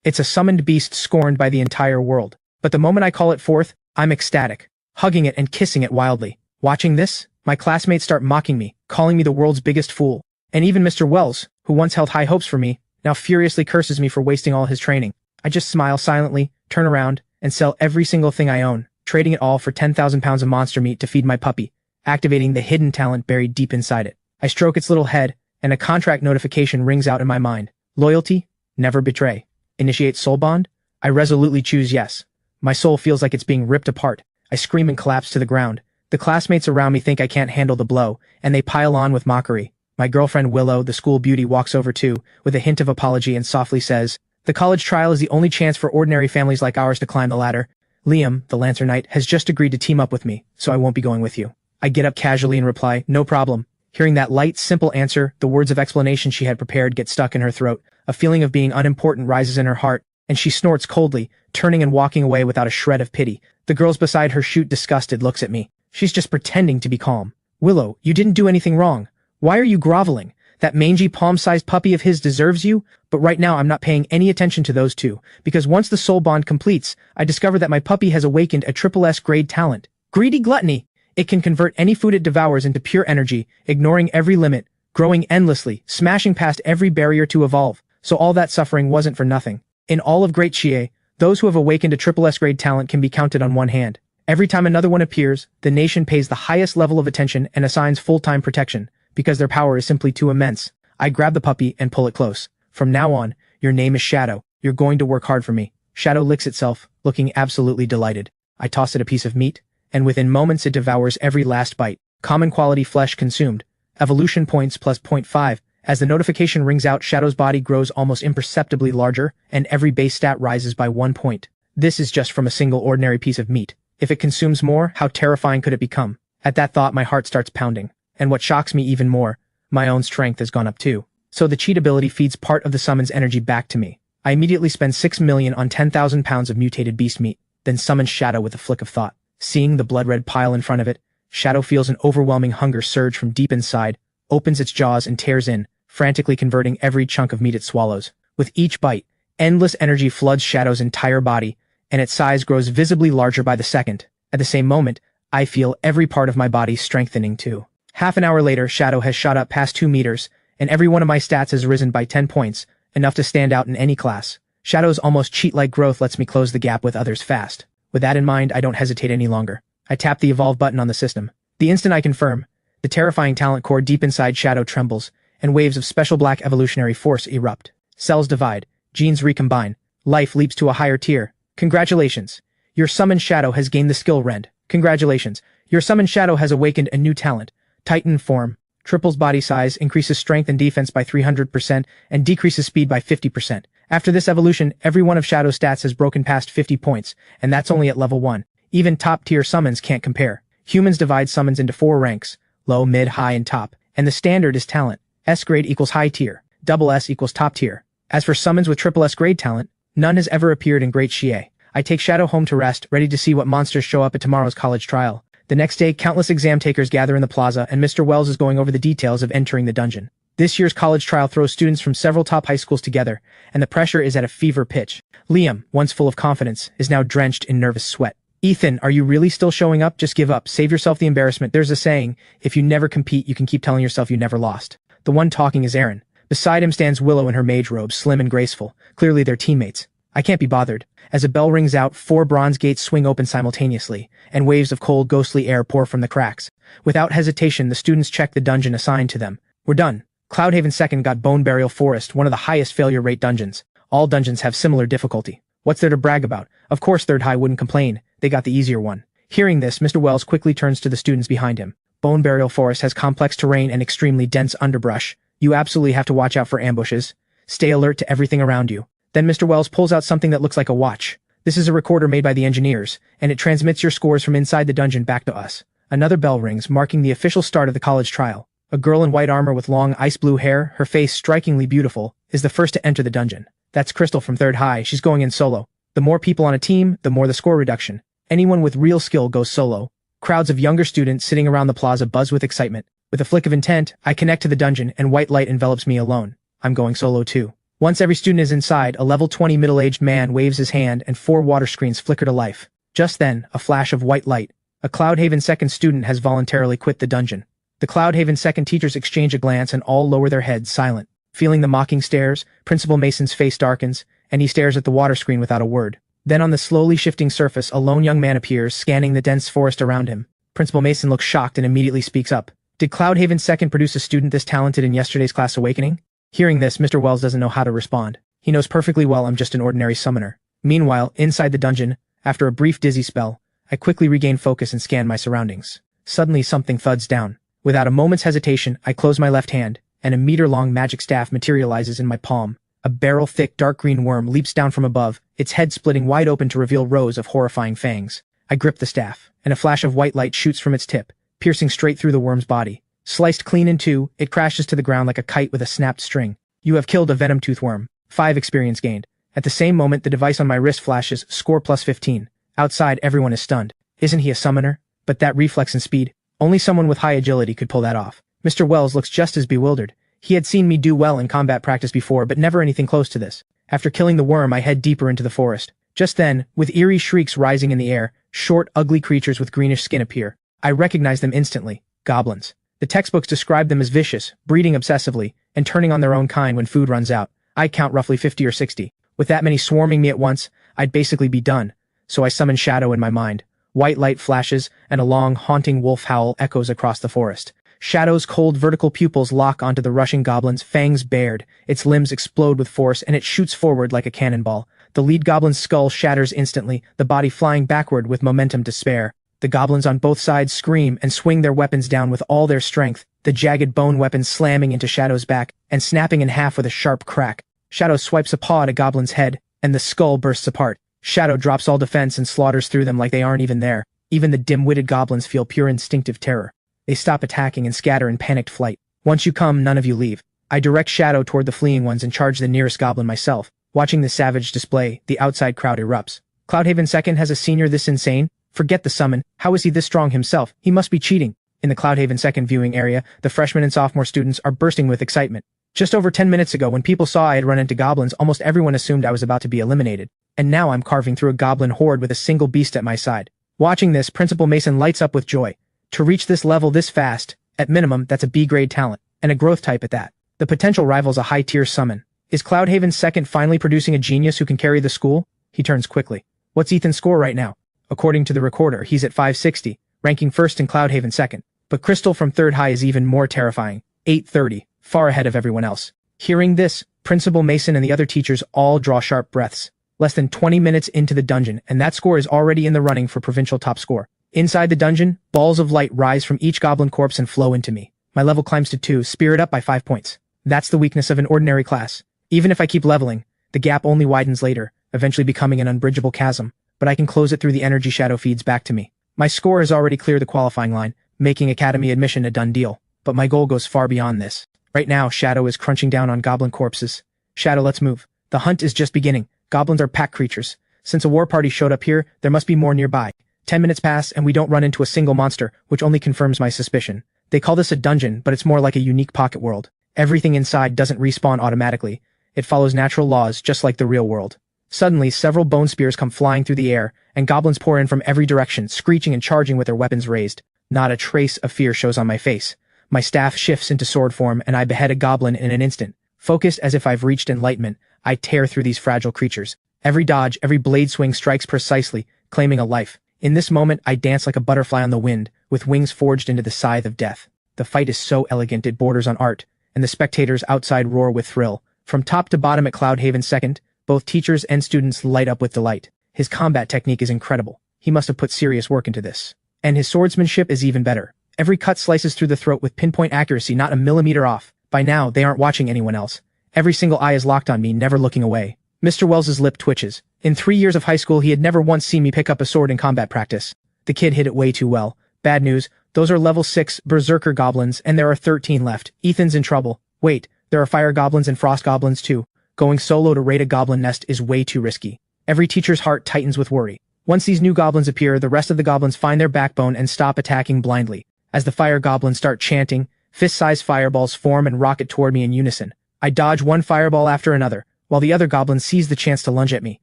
It's a summoned beast scorned by the entire world. But the moment I call it forth, I'm ecstatic, hugging it and kissing it wildly. Watching this, my classmates start mocking me, calling me the world's biggest fool. And even Mr. Wells, who once held high hopes for me, now furiously curses me for wasting all his training. I just smile silently, turn around, and sell every single thing I own, trading it all for 10,000 pounds of monster meat to feed my puppy, activating the hidden talent buried deep inside it. I stroke its little head, and a contract notification rings out in my mind. Loyalty, never betray. Initiate soul bond? I resolutely choose yes. My soul feels like it's being ripped apart. I scream and collapse to the ground. The classmates around me think I can't handle the blow, and they pile on with mockery. My girlfriend Willow, the school beauty, walks over too, with a hint of apology and softly says, "The college trial is the only chance for ordinary families like ours to climb the ladder. Liam, the Lancer Knight, has just agreed to team up with me, so I won't be going with you." I get up casually and reply, "No problem." Hearing that light, simple answer, the words of explanation she had prepared get stuck in her throat. A feeling of being unimportant rises in her heart, and she snorts coldly, turning and walking away without a shred of pity. The girls beside her shoot disgusted looks at me. She's just pretending to be calm. "Willow, you didn't do anything wrong. Why are you groveling? That mangy palm-sized puppy of his deserves you, but right now I'm not paying any attention to those two, because once the soul bond completes, I discover that my puppy has awakened a SSS grade talent. Greedy Gluttony. It can convert any food it devours into pure energy, ignoring every limit, growing endlessly, smashing past every barrier to evolve. So all that suffering wasn't for nothing. In all of Great Chie, those who have awakened a SSS grade talent can be counted on one hand. Every time another one appears, the nation pays the highest level of attention and assigns full-time protection, because their power is simply too immense. I grab the puppy and pull it close. "From now on, your name is Shadow. You're going to work hard for me." Shadow licks itself, looking absolutely delighted. I toss it a piece of meat, and within moments it devours every last bite. Common quality flesh consumed. Evolution points plus 0.5. As the notification rings out, Shadow's body grows almost imperceptibly larger, and every base stat rises by 1 point. This is just from a single ordinary piece of meat. If it consumes more, how terrifying could it become? At that thought, my heart starts pounding. And what shocks me even more, my own strength has gone up too. So the cheat ability feeds part of the summon's energy back to me. I immediately spend 6 million on 10,000 pounds of mutated beast meat, then summon Shadow with a flick of thought. Seeing the blood-red pile in front of it, Shadow feels an overwhelming hunger surge from deep inside, opens its jaws and tears in, frantically converting every chunk of meat it swallows. With each bite, endless energy floods Shadow's entire body, and its size grows visibly larger by the second. At the same moment, I feel every part of my body strengthening too. Half an hour later, Shadow has shot up past 2 meters, and every one of my stats has risen by 10 points, enough to stand out in any class. Shadow's almost cheat-like growth lets me close the gap with others fast. With that in mind, I don't hesitate any longer. I tap the evolve button on the system. The instant I confirm, the terrifying talent core deep inside Shadow trembles, and waves of special black evolutionary force erupt. Cells divide, genes recombine, life leaps to a higher tier. Congratulations! Your summoned Shadow has gained the skill rend. Congratulations! Your summoned Shadow has awakened a new talent. Titan form. Triples body size, increases strength and defense by 300%, and decreases speed by 50%. After this evolution, every one of Shadow's stats has broken past 50 points, and that's only at level 1. Even top-tier summons can't compare. Humans divide summons into 4 ranks, low, mid, high, and top, and the standard is talent. S grade equals high tier, double S equals top tier. As for summons with triple S grade talent, none has ever appeared in Great Chie. I take Shadow home to rest, ready to see what monsters show up at tomorrow's college trial. The next day, countless exam takers gather in the plaza, and Mr. Wells is going over the details of entering the dungeon. This year's college trial throws students from several top high schools together, and the pressure is at a fever pitch. Liam, once full of confidence, is now drenched in nervous sweat. "Ethan, are you really still showing up? Just give up. Save yourself the embarrassment. There's a saying, if you never compete, you can keep telling yourself you never lost." The one talking is Aaron. Beside him stands Willow in her mage robe, slim and graceful. Clearly they're teammates. I can't be bothered. As a bell rings out, 4 bronze gates swing open simultaneously, and waves of cold, ghostly air pour from the cracks. Without hesitation, the students check the dungeon assigned to them. We're done. Cloudhaven 2nd got Bone Burial Forest, one of the highest failure rate dungeons. All dungeons have similar difficulty. What's there to brag about? Of course Third High wouldn't complain. They got the easier one. Hearing this, Mr. Wells quickly turns to the students behind him. Bone Burial Forest has complex terrain and extremely dense underbrush. You absolutely have to watch out for ambushes. Stay alert to everything around you. Then Mr. Wells pulls out something that looks like a watch. This is a recorder made by the engineers, and it transmits your scores from inside the dungeon back to us. Another bell rings, marking the official start of the college trial. A girl in white armor with long ice blue hair, her face strikingly beautiful, is the first to enter the dungeon. That's Crystal from Third High. She's going in solo. The more people on a team, the more the score reduction. Anyone with real skill goes solo. Crowds of younger students sitting around the plaza buzz with excitement. With a flick of intent, I connect to the dungeon and white light envelops me alone. I'm going solo too. Once every student is inside, a level 20 middle-aged man waves his hand and 4 water screens flicker to life. Just then, a flash of white light. A Cloudhaven second student has voluntarily quit the dungeon. The Cloudhaven second teachers exchange a glance and all lower their heads, silent. Feeling the mocking stares, Principal Mason's face darkens, and he stares at the water screen without a word. Then on the slowly shifting surface, a lone young man appears, scanning the dense forest around him. Principal Mason looks shocked and immediately speaks up. Did Cloudhaven second produce a student this talented in yesterday's class awakening? Hearing this, Mr. Wells doesn't know how to respond. He knows perfectly well I'm just an ordinary summoner. Meanwhile, inside the dungeon, after a brief dizzy spell, I quickly regain focus and scan my surroundings. Suddenly something thuds down. Without a moment's hesitation, I close my left hand, and a meter-long magic staff materializes in my palm. A barrel-thick dark green worm leaps down from above, its head splitting wide open to reveal rows of horrifying fangs. I grip the staff, and a flash of white light shoots from its tip, piercing straight through the worm's body. Sliced clean in two, it crashes to the ground like a kite with a snapped string. You have killed a venom-tooth worm. 5 experience gained. At the same moment, the device on my wrist flashes, score plus 15. Outside, everyone is stunned. Isn't he a summoner? But that reflex and speed, only someone with high agility could pull that off. Mr. Wells looks just as bewildered. He had seen me do well in combat practice before, but never anything close to this. After killing the worm, I head deeper into the forest. Just then, with eerie shrieks rising in the air, short, ugly creatures with greenish skin appear. I recognize them instantly. Goblins. The textbooks describe them as vicious, breeding obsessively, and turning on their own kind when food runs out. I count roughly 50 or 60. With that many swarming me at once, I'd basically be done. So I summon Shadow in my mind. White light flashes, and a long, haunting wolf howl echoes across the forest. Shadow's cold vertical pupils lock onto the rushing goblin's fangs bared. Its limbs explode with force, and it shoots forward like a cannonball. The lead goblin's skull shatters instantly, the body flying backward with momentum to spare. The goblins on both sides scream and swing their weapons down with all their strength, the jagged bone weapons slamming into Shadow's back and snapping in half with a sharp crack. Shadow swipes a paw at a goblin's head, and the skull bursts apart. Shadow drops all defense and slaughters through them like they aren't even there. Even the dim-witted goblins feel pure instinctive terror. They stop attacking and scatter in panicked flight. Once you come, none of you leave. I direct Shadow toward the fleeing ones and charge the nearest goblin myself. Watching this savage display, the outside crowd erupts. Cloudhaven second has a senior this insane? Forget the summon. How is he this strong himself? He must be cheating. In the Cloudhaven second viewing area, the freshman and sophomore students are bursting with excitement. Just over 10 minutes ago, when people saw I had run into goblins, almost everyone assumed I was about to be eliminated. And now I'm carving through a goblin horde with a single beast at my side. Watching this, Principal Mason lights up with joy. To reach this level this fast, at minimum, that's a B-grade talent, and a growth type at that. The potential rivals a high-tier summon. Is Cloudhaven second finally producing a genius who can carry the school? He turns quickly. What's Ethan's score right now? According to the recorder, he's at 560, ranking first in Cloudhaven second. But Crystal from third high is even more terrifying, 830, far ahead of everyone else. Hearing this, Principal Mason and the other teachers all draw sharp breaths. Less than 20 minutes into the dungeon, and that score is already in the running for provincial top score. Inside the dungeon, balls of light rise from each goblin corpse and flow into me. My level climbs to 2, spirit up by 5 points. That's the weakness of an ordinary class. Even if I keep leveling, the gap only widens later, eventually becoming an unbridgeable chasm. But I can close it through the energy Shadow feeds back to me. My score has already cleared the qualifying line, making academy admission a done deal. But my goal goes far beyond this. Right now, Shadow is crunching down on goblin corpses. Shadow, let's move. The hunt is just beginning. Goblins are pack creatures. Since a war party showed up here, there must be more nearby. 10 minutes pass and we don't run into a single monster, which only confirms my suspicion. They call this a dungeon, but it's more like a unique pocket world. Everything inside doesn't respawn automatically. It follows natural laws, just like the real world. Suddenly, several bone spears come flying through the air, and goblins pour in from every direction, screeching and charging with their weapons raised. Not a trace of fear shows on my face. My staff shifts into sword form, and I behead a goblin in an instant. Focused as if I've reached enlightenment, I tear through these fragile creatures. Every dodge, every blade swing strikes precisely, claiming a life. In this moment, I dance like a butterfly on the wind, with wings forged into the scythe of death. The fight is so elegant it borders on art, and the spectators outside roar with thrill. From top to bottom at Cloudhaven second, both teachers and students light up with delight. His combat technique is incredible. He must have put serious work into this. And his swordsmanship is even better. Every cut slices through the throat with pinpoint accuracy, not a millimeter off. By now, they aren't watching anyone else. Every single eye is locked on me, never looking away. Mr. Wells's lip twitches. In 3 years of high school, he had never once seen me pick up a sword in combat practice. The kid hit it way too well. Bad news, those are level 6 berserker goblins, and there are 13 left. Ethan's in trouble. Wait, there are fire goblins and frost goblins too. Going solo to raid a goblin nest is way too risky. Every teacher's heart tightens with worry. Once these new goblins appear, the rest of the goblins find their backbone and stop attacking blindly. As the fire goblins start chanting, fist-sized fireballs form and rocket toward me in unison. I dodge one fireball after another, while the other goblin sees the chance to lunge at me.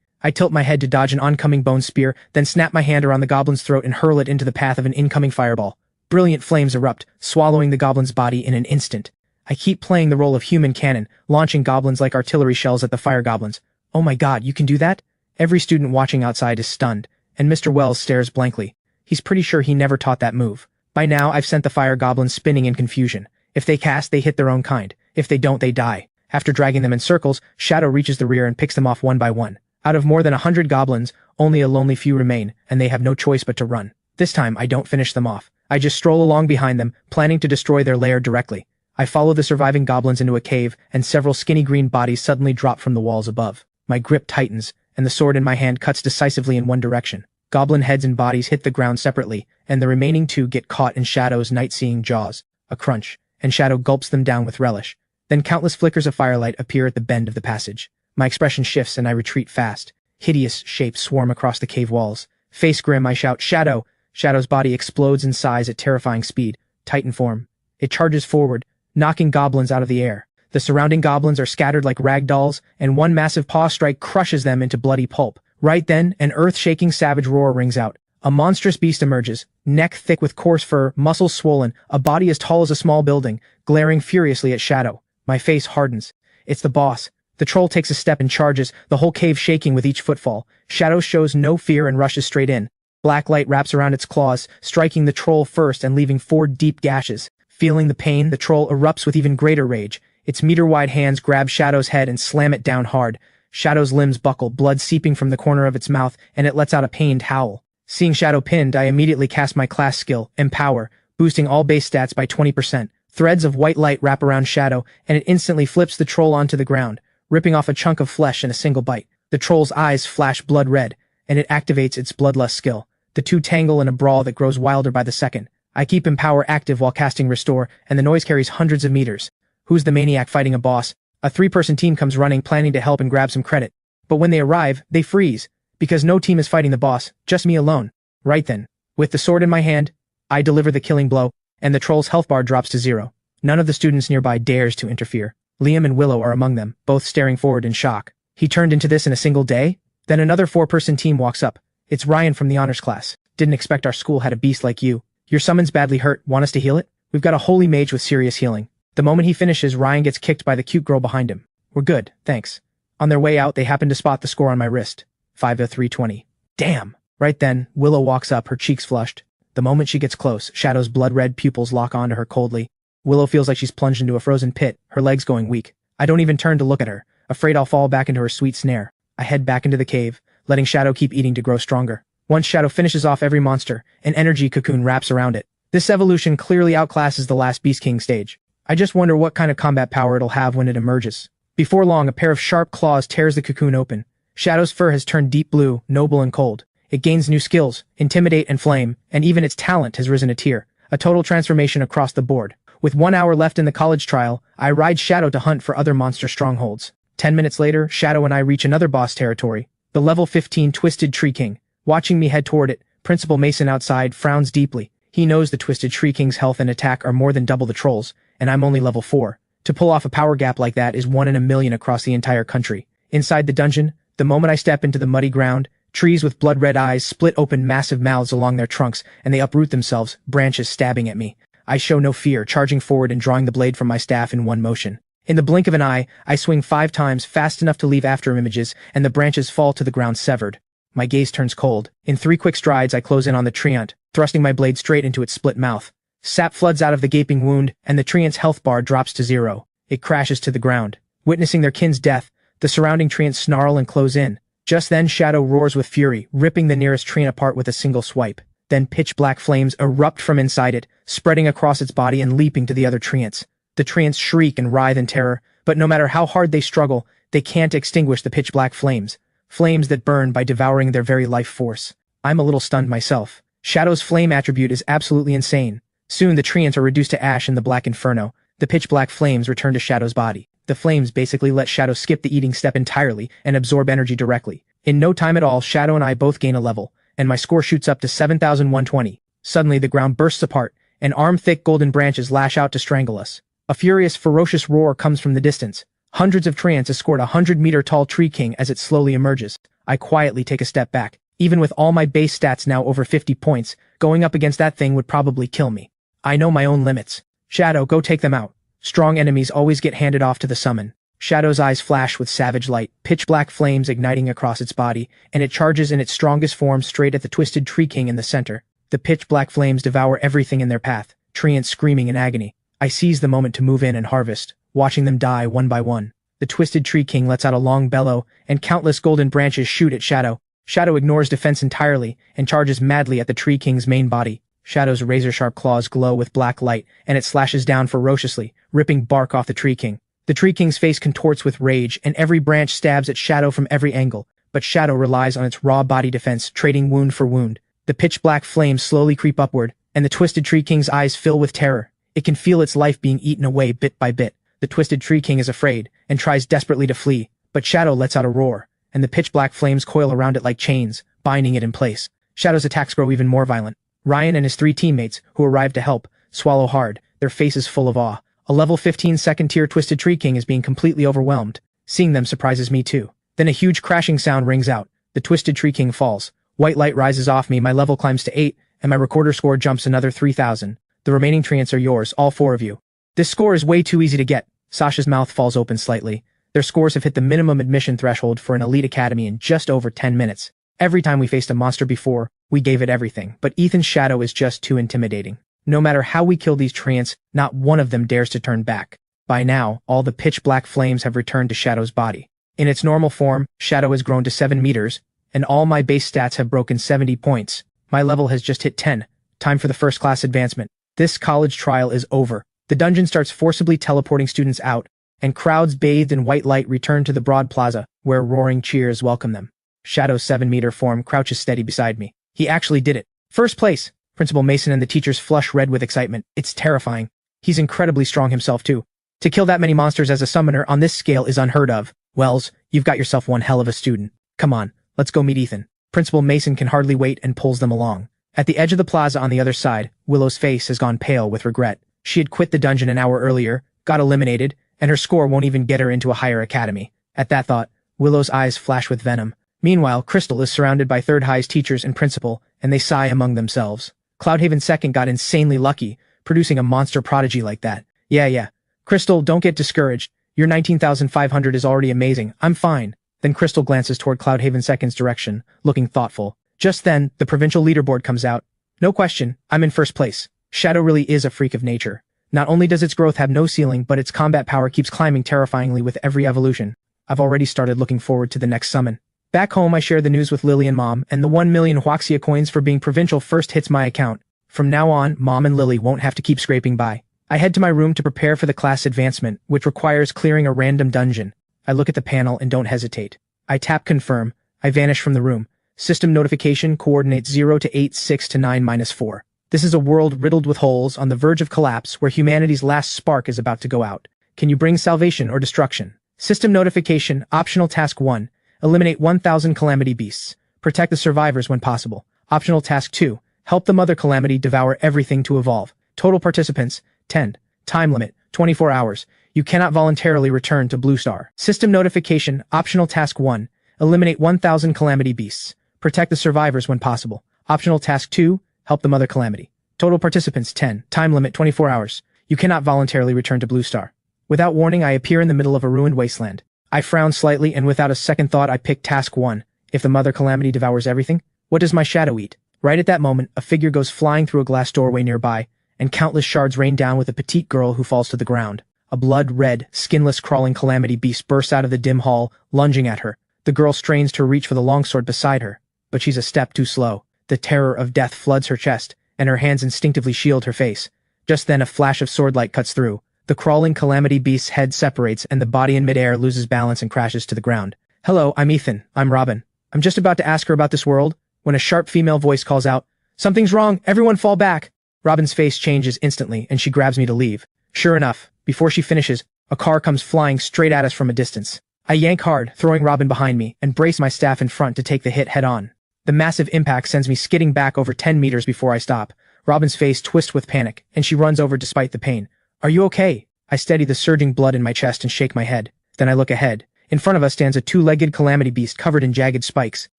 I tilt my head to dodge an oncoming bone spear, then snap my hand around the goblin's throat and hurl it into the path of an incoming fireball. Brilliant flames erupt, swallowing the goblin's body in an instant. I keep playing the role of human cannon, launching goblins like artillery shells at the fire goblins. Oh my god, you can do that? Every student watching outside is stunned, and Mr. Wells stares blankly. He's pretty sure he never taught that move. By now, I've sent the fire goblins spinning in confusion. If they cast, they hit their own kind. If they don't, they die. After dragging them in circles, Shadow reaches the rear and picks them off one by one. Out of more than 100 goblins, only a lonely few remain, and they have no choice but to run. This time, I don't finish them off. I just stroll along behind them, planning to destroy their lair directly. I follow the surviving goblins into a cave, and several skinny green bodies suddenly drop from the walls above. My grip tightens, and the sword in my hand cuts decisively in one direction. Goblin heads and bodies hit the ground separately, and the remaining two get caught in Shadow's night-seeing jaws. A crunch, and Shadow gulps them down with relish. Then countless flickers of firelight appear at the bend of the passage. My expression shifts and I retreat fast. Hideous shapes swarm across the cave walls. Face grim, I shout, "Shadow!" Shadow's body explodes in size at terrifying speed. Titan form. It charges forward, knocking goblins out of the air. The surrounding goblins are scattered like rag dolls, and one massive paw strike crushes them into bloody pulp. Right then, an earth-shaking savage roar rings out. A monstrous beast emerges, neck thick with coarse fur, muscles swollen, a body as tall as a small building, glaring furiously at Shadow. My face hardens. It's the boss. The troll takes a step and charges, the whole cave shaking with each footfall. Shadow shows no fear and rushes straight in. Black light wraps around its claws, striking the troll first and leaving 4 deep gashes. Feeling the pain, the troll erupts with even greater rage. Its meter-wide hands grab Shadow's head and slam it down hard. Shadow's limbs buckle, blood seeping from the corner of its mouth, and it lets out a pained howl. Seeing Shadow pinned, I immediately cast my class skill, Empower, boosting all base stats by 20%. Threads of white light wrap around Shadow, and it instantly flips the troll onto the ground, ripping off a chunk of flesh in a single bite. The troll's eyes flash blood red, and it activates its bloodlust skill. The two tangle in a brawl that grows wilder by the second. I keep Empower active while casting Restore, and the noise carries hundreds of meters. Who's the maniac fighting a boss? A 3-person team comes running, planning to help and grab some credit. But when they arrive, they freeze, because no team is fighting the boss, just me alone. Right then, with the sword in my hand, I deliver the killing blow, and the troll's health bar drops to 0. None of the students nearby dares to interfere. Liam and Willow are among them, both staring forward in shock. He turned into this in a single day? Then another 4-person team walks up. It's Ryan from the honors class. Didn't expect our school had a beast like you. Your summon's badly hurt, want us to heal it? We've got a holy mage with serious healing. The moment he finishes, Ryan gets kicked by the cute girl behind him. We're good, thanks. On their way out, they happen to spot the score on my wrist. 5-320. Damn! Right then, Willow walks up, her cheeks flushed. The moment she gets close, Shadow's blood-red pupils lock onto her coldly. Willow feels like she's plunged into a frozen pit, her legs going weak. I don't even turn to look at her, afraid I'll fall back into her sweet snare. I head back into the cave, letting Shadow keep eating to grow stronger. Once Shadow finishes off every monster, an energy cocoon wraps around it. This evolution clearly outclasses the last Beast King stage. I just wonder what kind of combat power it'll have when it emerges. Before long, a pair of sharp claws tears the cocoon open. Shadow's fur has turned deep blue, noble and cold. It gains new skills, Intimidate and Flame, and even its talent has risen a tier. A total transformation across the board. With 1 hour left in the college trial, I ride Shadow to hunt for other monster strongholds. 10 minutes later, Shadow and I reach another boss territory, the level 15 Twisted Tree King. Watching me head toward it, Principal Mason outside frowns deeply. He knows the Twisted Tree King's health and attack are more than double the troll's, and I'm only level 4. To pull off a power gap like that is 1 in a million across the entire country. Inside the dungeon, the moment I step into the muddy ground, trees with blood-red eyes split open massive mouths along their trunks, and they uproot themselves, branches stabbing at me. I show no fear, charging forward and drawing the blade from my staff in one motion. In the blink of an eye, I swing 5 times, fast enough to leave after images, and the branches fall to the ground severed. My gaze turns cold. In 3 quick strides, I close in on the treant, thrusting my blade straight into its split mouth. Sap floods out of the gaping wound, and the treant's health bar drops to 0. It crashes to the ground. Witnessing their kin's death, the surrounding treants snarl and close in. Just then, Shadow roars with fury, ripping the nearest treant apart with a single swipe. Then pitch-black flames erupt from inside it, spreading across its body and leaping to the other treants. The treants shriek and writhe in terror, but no matter how hard they struggle, they can't extinguish the pitch-black flames. Flames that burn by devouring their very life force. I'm a little stunned myself. Shadow's flame attribute is absolutely insane. Soon the treants are reduced to ash in the black inferno. The pitch-black flames return to Shadow's body. The flames basically let Shadow skip the eating step entirely and absorb energy directly. In no time at all, Shadow and I both gain a level, and my score shoots up to 7,120. Suddenly the ground bursts apart, and arm-thick golden branches lash out to strangle us. A furious, ferocious roar comes from the distance. Hundreds of treants escort a 100-meter-tall tree king as it slowly emerges. I quietly take a step back. Even with all my base stats now over 50 points, going up against that thing would probably kill me. I know my own limits. Shadow, go take them out. Strong enemies always get handed off to the summon. Shadow's eyes flash with savage light, pitch-black flames igniting across its body, and it charges in its strongest form straight at the twisted tree king in the center. The pitch-black flames devour everything in their path, treants screaming in agony. I seize the moment to move in and harvest, watching them die one by one. The twisted tree king lets out a long bellow, and countless golden branches shoot at Shadow. Shadow ignores defense entirely, and charges madly at the tree king's main body. Shadow's razor-sharp claws glow with black light, and it slashes down ferociously, ripping bark off the tree king. The tree king's face contorts with rage, and every branch stabs at Shadow from every angle, but Shadow relies on its raw body defense, trading wound for wound. The pitch-black flames slowly creep upward, and the twisted tree king's eyes fill with terror. It can feel its life being eaten away bit by bit. The twisted tree king is afraid, and tries desperately to flee, but Shadow lets out a roar, and the pitch-black flames coil around it like chains, binding it in place. Shadow's attacks grow even more violent. Ryan and his 3 teammates, who arrive to help, swallow hard, their faces full of awe. A level 15 second-tier twisted tree king is being completely overwhelmed. Seeing them surprises me too. Then a huge crashing sound rings out. The twisted tree king falls. White light rises off me, my level climbs to 8, and my recorder score jumps another 3,000. The remaining treants are yours, all 4 of you. This score is way too easy to get. Sasha's mouth falls open slightly. Their scores have hit the minimum admission threshold for an elite academy in just over 10 minutes. Every time we faced a monster before, we gave it everything, but Ethan's Shadow is just too intimidating. No matter how we kill these treants, not one of them dares to turn back. By now, all the pitch-black flames have returned to Shadow's body. In its normal form, Shadow has grown to 7 meters, and all my base stats have broken 70 points. My level has just hit 10. Time for the first-class advancement. This college trial is over. The dungeon starts forcibly teleporting students out, and crowds bathed in white light return to the broad plaza, where roaring cheers welcome them. Shadow's 7-meter form crouches steady beside me. He actually did it. First place! Principal Mason and the teachers flush red with excitement. It's terrifying. He's incredibly strong himself too. To kill that many monsters as a summoner on this scale is unheard of. Wells, you've got yourself one hell of a student. Come on, let's go meet Ethan. Principal Mason can hardly wait and pulls them along. At the edge of the plaza on the other side, Willow's face has gone pale with regret. She had quit the dungeon an hour earlier, got eliminated, and her score won't even get her into a higher academy. At that thought, Willow's eyes flash with venom. Meanwhile, Crystal is surrounded by Third High's teachers and principal, and they sigh among themselves. Cloudhaven second got insanely lucky, producing a monster prodigy like that. Yeah. Crystal, don't get discouraged. Your 19,500 is already amazing. I'm fine. Then Crystal glances toward Cloudhaven second's direction, looking thoughtful. Just then, the provincial leaderboard comes out. No question, I'm in first place. Shadow really is a freak of nature. Not only does its growth have no ceiling, but its combat power keeps climbing terrifyingly with every evolution. I've already started looking forward to the next summon. Back home, I share the news with Lily and Mom, and the 1 million Huaxia coins for being provincial first hits my account. From now on, Mom and Lily won't have to keep scraping by. I head to my room to prepare for the class advancement, which requires clearing a random dungeon. I look at the panel and don't hesitate. I tap confirm. I vanish from the room. System notification coordinates 0 to 8, 6 to 9 - 4. This is a world riddled with holes on the verge of collapse where humanity's last spark is about to go out. Can you bring salvation or destruction? System notification, optional task 1. Eliminate 1,000 calamity beasts. Protect the survivors when possible. Optional task 2. Help the mother calamity devour everything to evolve. Total participants, 10. Time limit, 24 hours. You cannot voluntarily return to Blue Star. System notification, optional task 1. Eliminate 1,000 calamity beasts. Protect the survivors when possible. Optional task 2. Help the mother calamity. Total participants, 10. Time limit, 24 hours. You cannot voluntarily return to Blue Star. Without warning, I appear in the middle of a ruined wasteland. I frown slightly, and without a second thought, I pick task 1. If the mother calamity devours everything, what does my shadow eat? Right at that moment, a figure goes flying through a glass doorway nearby, and countless shards rain down with a petite girl who falls to the ground. A blood-red, skinless crawling calamity beast bursts out of the dim hall, lunging at her. The girl strains to reach for the longsword beside her, but she's a step too slow. The terror of death floods her chest, and her hands instinctively shield her face. Just then a flash of swordlight cuts through. The crawling calamity beast's head separates and the body in midair loses balance and crashes to the ground. Hello, I'm Ethan. I'm Robin. I'm just about to ask her about this world, when a sharp female voice calls out, "Something's wrong, everyone fall back!" Robin's face changes instantly and she grabs me to leave. Sure enough, before she finishes, a car comes flying straight at us from a distance. I yank hard, throwing Robin behind me, and brace my staff in front to take the hit head on. The massive impact sends me skidding back over 10 meters before I stop. Robin's face twists with panic, and she runs over despite the pain. Are you okay? I steady the surging blood in my chest and shake my head. Then I look ahead. In front of us stands a two-legged calamity beast covered in jagged spikes.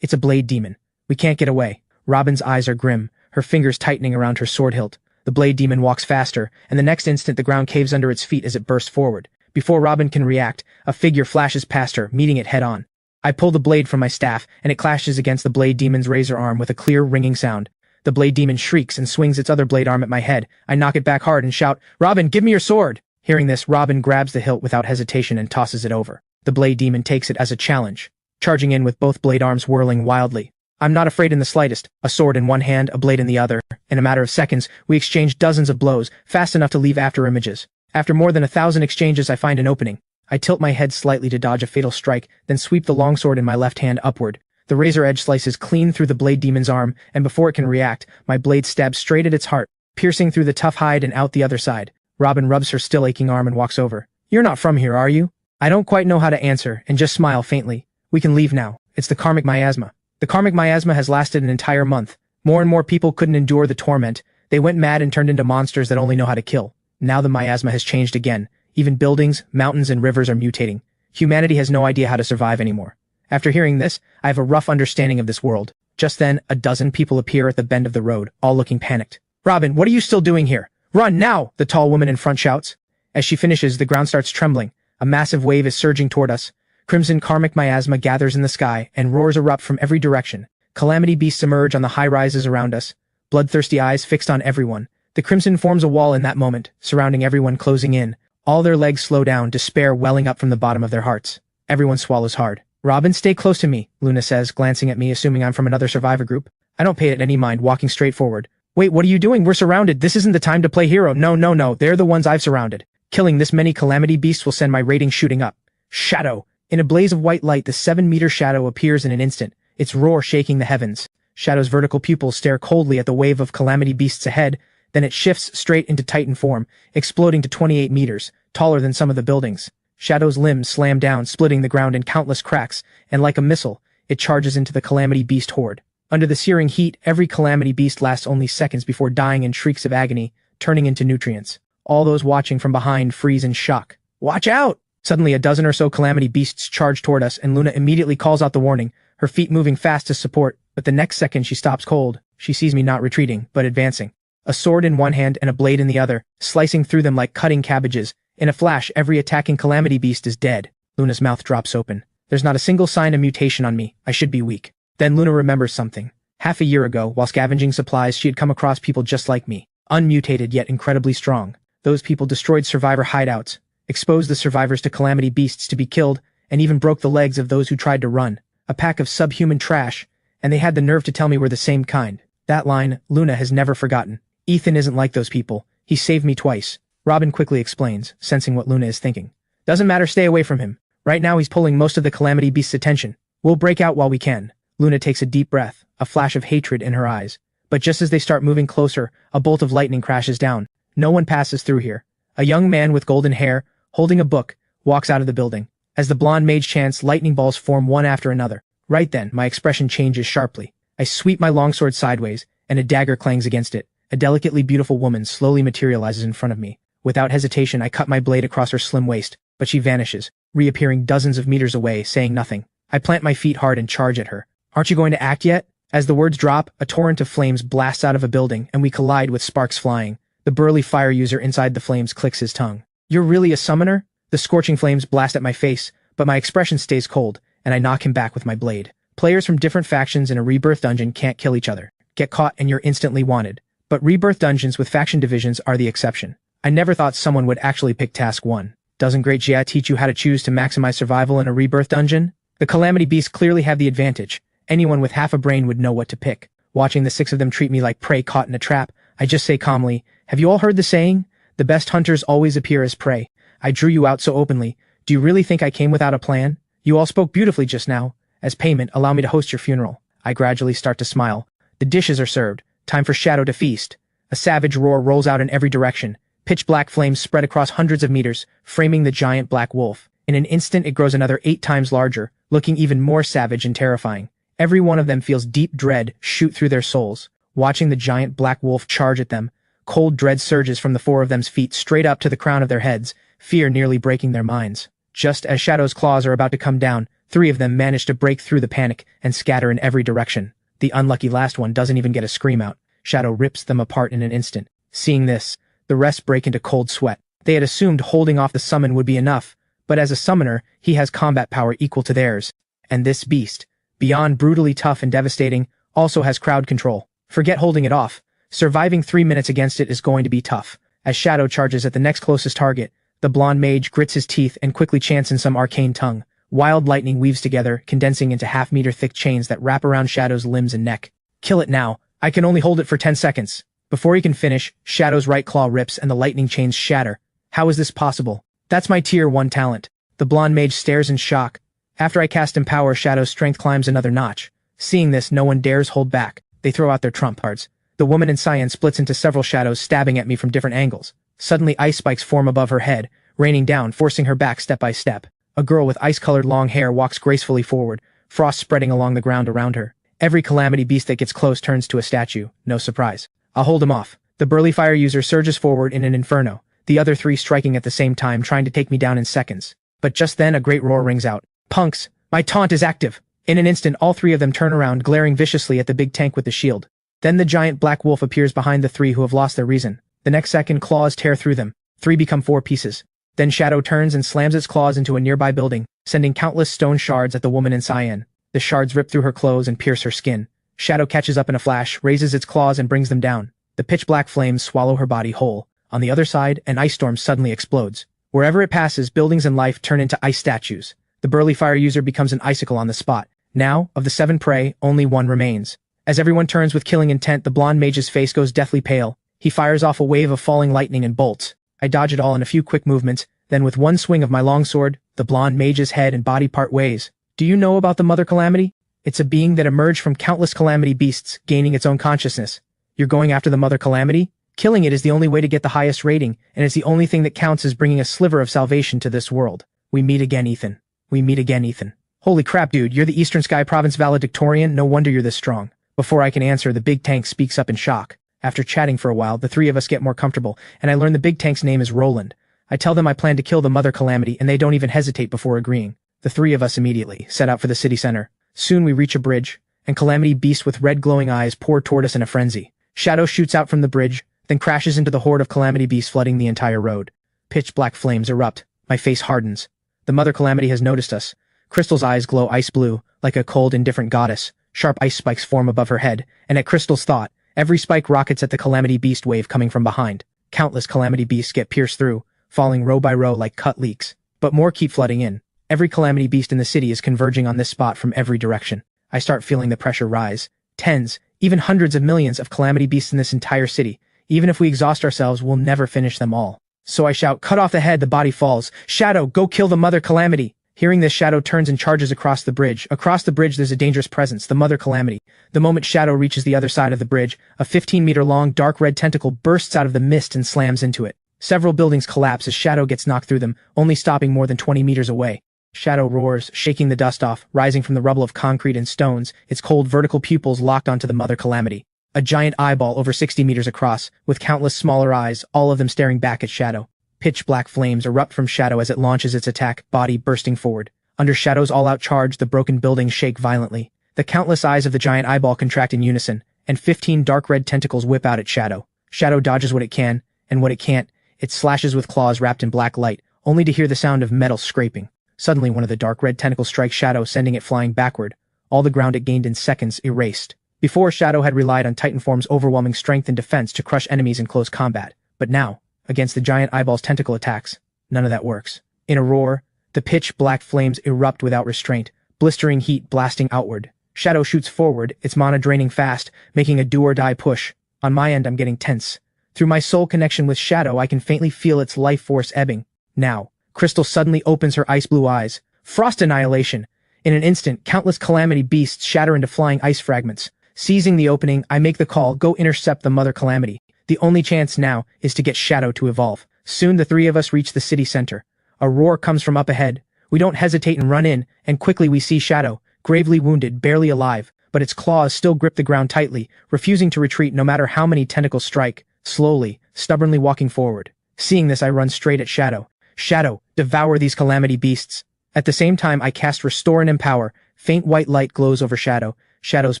It's a blade demon. We can't get away. Robin's eyes are grim, her fingers tightening around her sword hilt. The blade demon walks faster, and the next instant the ground caves under its feet as it bursts forward. Before Robin can react, a figure flashes past her, meeting it head-on. I pull the blade from my staff, and it clashes against the blade demon's razor arm with a clear, ringing sound. The blade demon shrieks and swings its other blade arm at my head. I knock it back hard and shout, "Robin, give me your sword!" Hearing this, Robin grabs the hilt without hesitation and tosses it over. The blade demon takes it as a challenge, charging in with both blade arms whirling wildly. I'm not afraid in the slightest, a sword in one hand, a blade in the other. In a matter of seconds, we exchange dozens of blows, fast enough to leave after images. After more than 1,000 exchanges, I find an opening. I tilt my head slightly to dodge a fatal strike, then sweep the longsword in my left hand upward. The razor edge slices clean through the blade demon's arm, and before it can react, my blade stabs straight at its heart, piercing through the tough hide and out the other side. Robin rubs her still aching arm and walks over. "You're not from here, are you?" I don't quite know how to answer, and just smile faintly. "We can leave now. It's the karmic miasma." The karmic miasma has lasted an entire month. More and more people couldn't endure the torment. They went mad and turned into monsters that only know how to kill. Now the miasma has changed again. Even buildings, mountains, and rivers are mutating. Humanity has no idea how to survive anymore. After hearing this, I have a rough understanding of this world. Just then, a dozen people appear at the bend of the road, all looking panicked. "Robin, what are you still doing here? Run, now!" the tall woman in front shouts. As she finishes, the ground starts trembling. A massive wave is surging toward us. Crimson karmic miasma gathers in the sky, and roars erupt from every direction. Calamity beasts emerge on the high rises around us, bloodthirsty eyes fixed on everyone. The crimson forms a wall in that moment, surrounding everyone, closing in. All their legs slow down, despair welling up from the bottom of their hearts. Everyone swallows hard. "Robin, stay close to me," Luna says, glancing at me, assuming I'm from another survivor group. I don't pay it any mind, walking straight forward. "Wait, what are you doing? We're surrounded. This isn't the time to play hero." No. They're the ones I've surrounded. Killing this many calamity beasts will send my rating shooting up. Shadow. In a blaze of white light, the 7-meter shadow appears in an instant, its roar shaking the heavens. Shadow's vertical pupils stare coldly at the wave of calamity beasts ahead, then it shifts straight into Titan form, exploding to 28 meters, taller than some of the buildings. Shadow's limbs slam down, splitting the ground in countless cracks, and like a missile, it charges into the calamity beast horde. Under the searing heat, every calamity beast lasts only seconds before dying in shrieks of agony, turning into nutrients. All those watching from behind freeze in shock. "Watch out!" Suddenly a dozen or so calamity beasts charge toward us, and Luna immediately calls out the warning, her feet moving fast to support, but the next second she stops cold. She sees me not retreating, but advancing. A sword in one hand and a blade in the other, slicing through them like cutting cabbages. In a flash, every attacking calamity beast is dead. Luna's mouth drops open. There's not a single sign of mutation on me. I should be weak. Then Luna remembers something. Half a year ago, while scavenging supplies, she had come across people just like me, unmutated yet incredibly strong. Those people destroyed survivor hideouts, exposed the survivors to calamity beasts to be killed, and even broke the legs of those who tried to run. A pack of subhuman trash, and they had the nerve to tell me we're the same kind. That line, Luna has never forgotten. Ethan isn't like those people. He saved me twice. Robin quickly explains, sensing what Luna is thinking. "Doesn't matter, stay away from him. Right now he's pulling most of the calamity beast's attention. We'll break out while we can." Luna takes a deep breath, a flash of hatred in her eyes. But just as they start moving closer, a bolt of lightning crashes down. No one passes through here. A young man with golden hair, holding a book, walks out of the building. As the blonde mage chants, lightning balls form one after another. Right then, my expression changes sharply. I sweep my longsword sideways, and a dagger clangs against it. A delicately beautiful woman slowly materializes in front of me. Without hesitation, I cut my blade across her slim waist, but she vanishes, reappearing dozens of meters away, saying nothing. I plant my feet hard and charge at her. "Aren't you going to act yet?" As the words drop, a torrent of flames blasts out of a building, and we collide with sparks flying. The burly fire user inside the flames clicks his tongue. "You're really a summoner?" The scorching flames blast at my face, but my expression stays cold, and I knock him back with my blade. Players from different factions in a rebirth dungeon can't kill each other. Get caught and you're instantly wanted. But rebirth dungeons with faction divisions are the exception. I never thought someone would actually pick task 1. Doesn't Great Jia teach you how to choose to maximize survival in a rebirth dungeon? The calamity beasts clearly have the advantage. Anyone with half a brain would know what to pick. Watching the 6 of them treat me like prey caught in a trap, I just say calmly, "Have you all heard the saying? The best hunters always appear as prey. I drew you out so openly. Do you really think I came without a plan? You all spoke beautifully just now. As payment, allow me to host your funeral." I gradually start to smile. The dishes are served. Time for Shadow to feast. A savage roar rolls out in every direction. Pitch black flames spread across hundreds of meters, framing the giant black wolf. In an instant, it grows another 8 times larger, looking even more savage and terrifying. Every one of them feels deep dread shoot through their souls. Watching the giant black wolf charge at them, cold dread surges from the 4 of them's feet straight up to the crown of their heads, fear nearly breaking their minds. Just as Shadow's claws are about to come down, 3 of them manage to break through the panic and scatter in every direction. The unlucky last one doesn't even get a scream out. Shadow rips them apart in an instant. Seeing this, the rest break into cold sweat. They had assumed holding off the summon would be enough, but as a summoner, he has combat power equal to theirs. And this beast, beyond brutally tough and devastating, also has crowd control. Forget holding it off. Surviving 3 minutes against it is going to be tough. As Shadow charges at the next closest target, the blonde mage grits his teeth and quickly chants in some arcane tongue. Wild lightning weaves together, condensing into half-meter thick chains that wrap around Shadow's limbs and neck. Kill it now. I can only hold it for 10 seconds. Before he can finish, Shadow's right claw rips and the lightning chains shatter. How is this possible? That's my tier 1 talent. The blonde mage stares in shock. After I cast Empower, Shadow's strength climbs another notch. Seeing this, no one dares hold back. They throw out their trump cards. The woman in cyan splits into several shadows, stabbing at me from different angles. Suddenly, ice spikes form above her head, raining down, forcing her back step by step. A girl with ice-colored long hair walks gracefully forward, frost spreading along the ground around her. Every calamity beast that gets close turns to a statue. No surprise. I'll hold him off. The burly fire user surges forward in an inferno, the other 3 striking at the same time, trying to take me down in seconds. But just then, a great roar rings out. Punks! My taunt is active! In an instant, all 3 of them turn around, glaring viciously at the big tank with the shield. Then the giant black wolf appears behind the 3 who have lost their reason. The next second, claws tear through them. 3 become 4 pieces. Then Shadow turns and slams its claws into a nearby building, sending countless stone shards at the woman in cyan. The shards rip through her clothes and pierce her skin. Shadow catches up in a flash, raises its claws and brings them down. The pitch-black flames swallow her body whole. On the other side, an ice storm suddenly explodes. Wherever it passes, buildings and life turn into ice statues. The burly fire user becomes an icicle on the spot. Now, of the 7 prey, only 1 remains. As everyone turns with killing intent, the blonde mage's face goes deathly pale. He fires off a wave of falling lightning and bolts. I dodge it all in a few quick movements, then with one swing of my longsword, the blonde mage's head and body part ways. Do you know about the Mother Calamity? It's a being that emerged from countless calamity beasts, gaining its own consciousness. You're going after the Mother Calamity? Killing it is the only way to get the highest rating, and it's the only thing that counts as bringing a sliver of salvation to this world. We meet again, Ethan. We meet again, Ethan. Holy crap, dude, you're the Eastern Sky Province valedictorian? No wonder you're this strong. Before I can answer, the big tank speaks up in shock. After chatting for a while, the 3 of us get more comfortable, and I learn the big tank's name is Roland. I tell them I plan to kill the Mother Calamity, and they don't even hesitate before agreeing. The 3 of us immediately set out for the city center. Soon we reach a bridge, and Calamity beasts with red glowing eyes pour toward us in a frenzy. Shadow shoots out from the bridge, then crashes into the horde of Calamity beasts flooding the entire road. Pitch black flames erupt. My face hardens. The Mother Calamity has noticed us. Crystal's eyes glow ice blue, like a cold, indifferent goddess. Sharp ice spikes form above her head, and at Crystal's thought, every spike rockets at the Calamity beast wave coming from behind. Countless Calamity beasts get pierced through, falling row by row like cut leaks. But more keep flooding in. Every Calamity beast in the city is converging on this spot from every direction. I start feeling the pressure rise. Tens, even hundreds of millions of Calamity beasts in this entire city. Even if we exhaust ourselves, we'll never finish them all. So I shout, cut off the head, the body falls. Shadow, go kill the Mother Calamity. Hearing this, Shadow turns and charges across the bridge. Across the bridge, there's a dangerous presence, the Mother Calamity. The moment Shadow reaches the other side of the bridge, a 15-meter-long dark red tentacle bursts out of the mist and slams into it. Several buildings collapse as Shadow gets knocked through them, only stopping more than 20 meters away. Shadow roars, shaking the dust off, rising from the rubble of concrete and stones, its cold vertical pupils locked onto the Mother Calamity. A giant eyeball over 60 meters across, with countless smaller eyes, all of them staring back at Shadow. Pitch black flames erupt from Shadow as it launches its attack, body bursting forward. Under Shadow's all-out charge, the broken buildings shake violently. The countless eyes of the giant eyeball contract in unison, and 15 dark red tentacles whip out at Shadow. Shadow dodges what it can, and what it can't, it slashes with claws wrapped in black light, only to hear the sound of metal scraping. Suddenly, one of the dark red tentacles strikes Shadow, sending it flying backward. All the ground it gained in seconds erased. Before, Shadow had relied on Titanform's overwhelming strength and defense to crush enemies in close combat. But now, against the giant eyeball's tentacle attacks, none of that works. In a roar, the pitch-black flames erupt without restraint, blistering heat blasting outward. Shadow shoots forward, its mana draining fast, making a do-or-die push. On my end, I'm getting tense. Through my soul connection with Shadow, I can faintly feel its life force ebbing. Now, Crystal suddenly opens her ice-blue eyes. Frost annihilation! In an instant, countless Calamity beasts shatter into flying ice fragments. Seizing the opening, I make the call, go intercept the Mother Calamity. The only chance now is to get Shadow to evolve. Soon the 3 of us reach the city center. A roar comes from up ahead. We don't hesitate and run in, and quickly we see Shadow, gravely wounded, barely alive, but its claws still grip the ground tightly, refusing to retreat no matter how many tentacles strike, slowly, stubbornly walking forward. Seeing this, I run straight at Shadow. Shadow, Devour these calamity beasts. At the same time I cast Restore and Empower. Faint white light glows over Shadow. Shadow's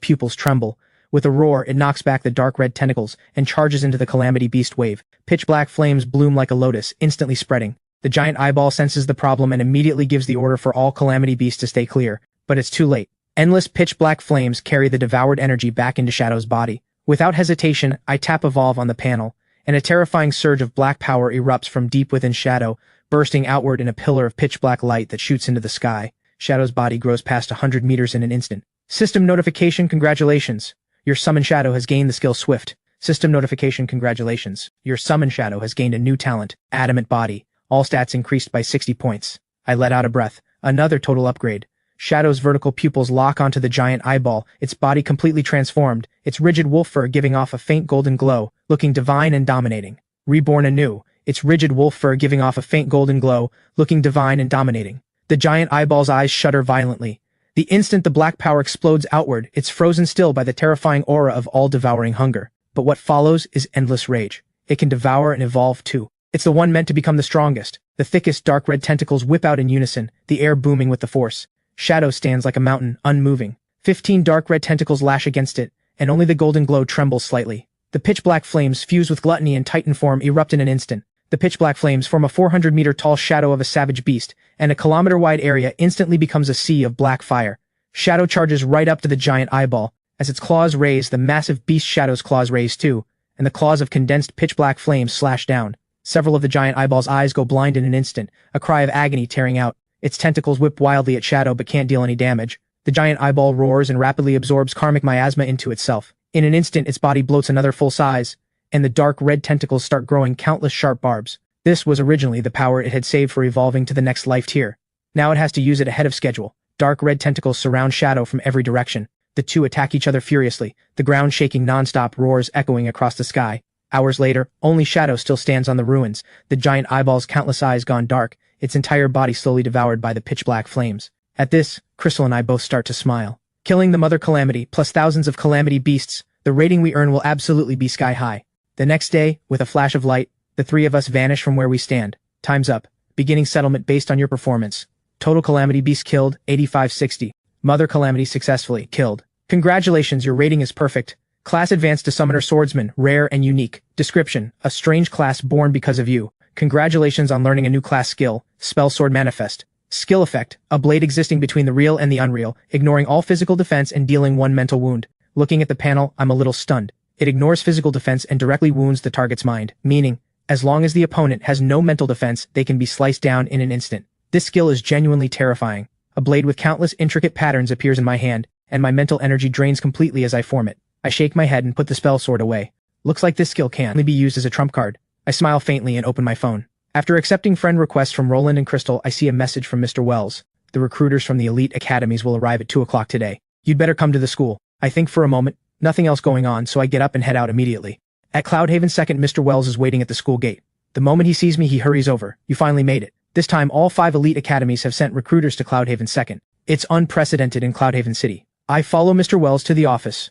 pupils tremble. With a roar, it knocks back the dark red tentacles and charges into the calamity beast wave. Pitch black flames bloom like a lotus, instantly spreading. The giant eyeball senses the problem and immediately gives the order for all calamity beasts to stay clear. But it's too late. Endless pitch black flames carry the devoured energy back into Shadow's body. Without hesitation, I tap Evolve on the panel, and a terrifying surge of black power erupts from deep within Shadow, bursting outward in a pillar of pitch black light that shoots into the sky. Shadow's body grows past 100 meters in an instant. System notification, congratulations. Your summon Shadow has gained the skill Swift. System notification, congratulations. Your summon Shadow has gained a new talent, Adamant Body. All stats increased by 60 points. I let out a breath. Another total upgrade. Shadow's vertical pupils lock onto the giant eyeball, its body completely transformed, its rigid wolf fur giving off a faint golden glow, looking divine and dominating. Reborn anew, its rigid wolf fur giving off a faint golden glow, looking divine and dominating. The giant eyeball's eyes shudder violently. The instant the black power explodes outward, it's frozen still by the terrifying aura of all-devouring hunger. But what follows is endless rage. It can devour and evolve too. It's the one meant to become the strongest. The thickest dark red tentacles whip out in unison, the air booming with the force. Shadow stands like a mountain, unmoving. 15 dark red tentacles lash against it, and only the golden glow trembles slightly. The pitch-black flames fuse with Gluttony and Titan form erupt in an instant. The pitch-black flames form a 400-meter-tall shadow of a savage beast, and a kilometer-wide area instantly becomes a sea of black fire. Shadow charges right up to the giant eyeball. As its claws raise, the massive beast Shadow's claws raise too, and the claws of condensed pitch-black flames slash down. Several of the giant eyeball's eyes go blind in an instant, a cry of agony tearing out. Its tentacles whip wildly at Shadow but can't deal any damage. The giant eyeball roars and rapidly absorbs karmic miasma into itself. In an instant, its body bloats another full size, and the dark red tentacles start growing countless sharp barbs. This was originally the power it had saved for evolving to the next life tier. Now it has to use it ahead of schedule. Dark red tentacles surround Shadow from every direction. The two attack each other furiously, the ground shaking non-stop, roars echoing across the sky. Hours later, only Shadow still stands on the ruins, the giant eyeball's countless eyes gone dark, its entire body slowly devoured by the pitch-black flames. At this, Crystal and I both start to smile. Killing the Mother Calamity, plus thousands of calamity beasts, the rating we earn will absolutely be sky-high. The next day, with a flash of light, the three of us vanish from where we stand. Time's up. Beginning settlement based on your performance. Total calamity beast killed, 8560. Mother Calamity successfully killed. Congratulations, your rating is perfect. Class advanced to Summoner Swordsman, rare and unique. Description, a strange class born because of you. Congratulations on learning a new class skill, Spell Sword Manifest. Skill effect, a blade existing between the real and the unreal, ignoring all physical defense and dealing one mental wound. Looking at the panel, I'm a little stunned. It ignores physical defense and directly wounds the target's mind, meaning, as long as the opponent has no mental defense, they can be sliced down in an instant. This skill is genuinely terrifying. A blade with countless intricate patterns appears in my hand, and my mental energy drains completely as I form it. I shake my head and put the spell sword away. Looks like this skill can only be used as a trump card. I smile faintly and open my phone. After accepting friend requests from Roland and Crystal, I see a message from Mr. Wells. The recruiters from the elite academies will arrive at 2 o'clock today. You'd better come to the school. I think for a moment, nothing else going on, so I get up and head out immediately. At Cloudhaven 2nd, Mr. Wells is waiting at the school gate. The moment he sees me, he hurries over. You finally made it. This time, all 5 elite academies have sent recruiters to Cloudhaven 2nd. It's unprecedented in Cloudhaven City. I follow Mr. Wells to the office.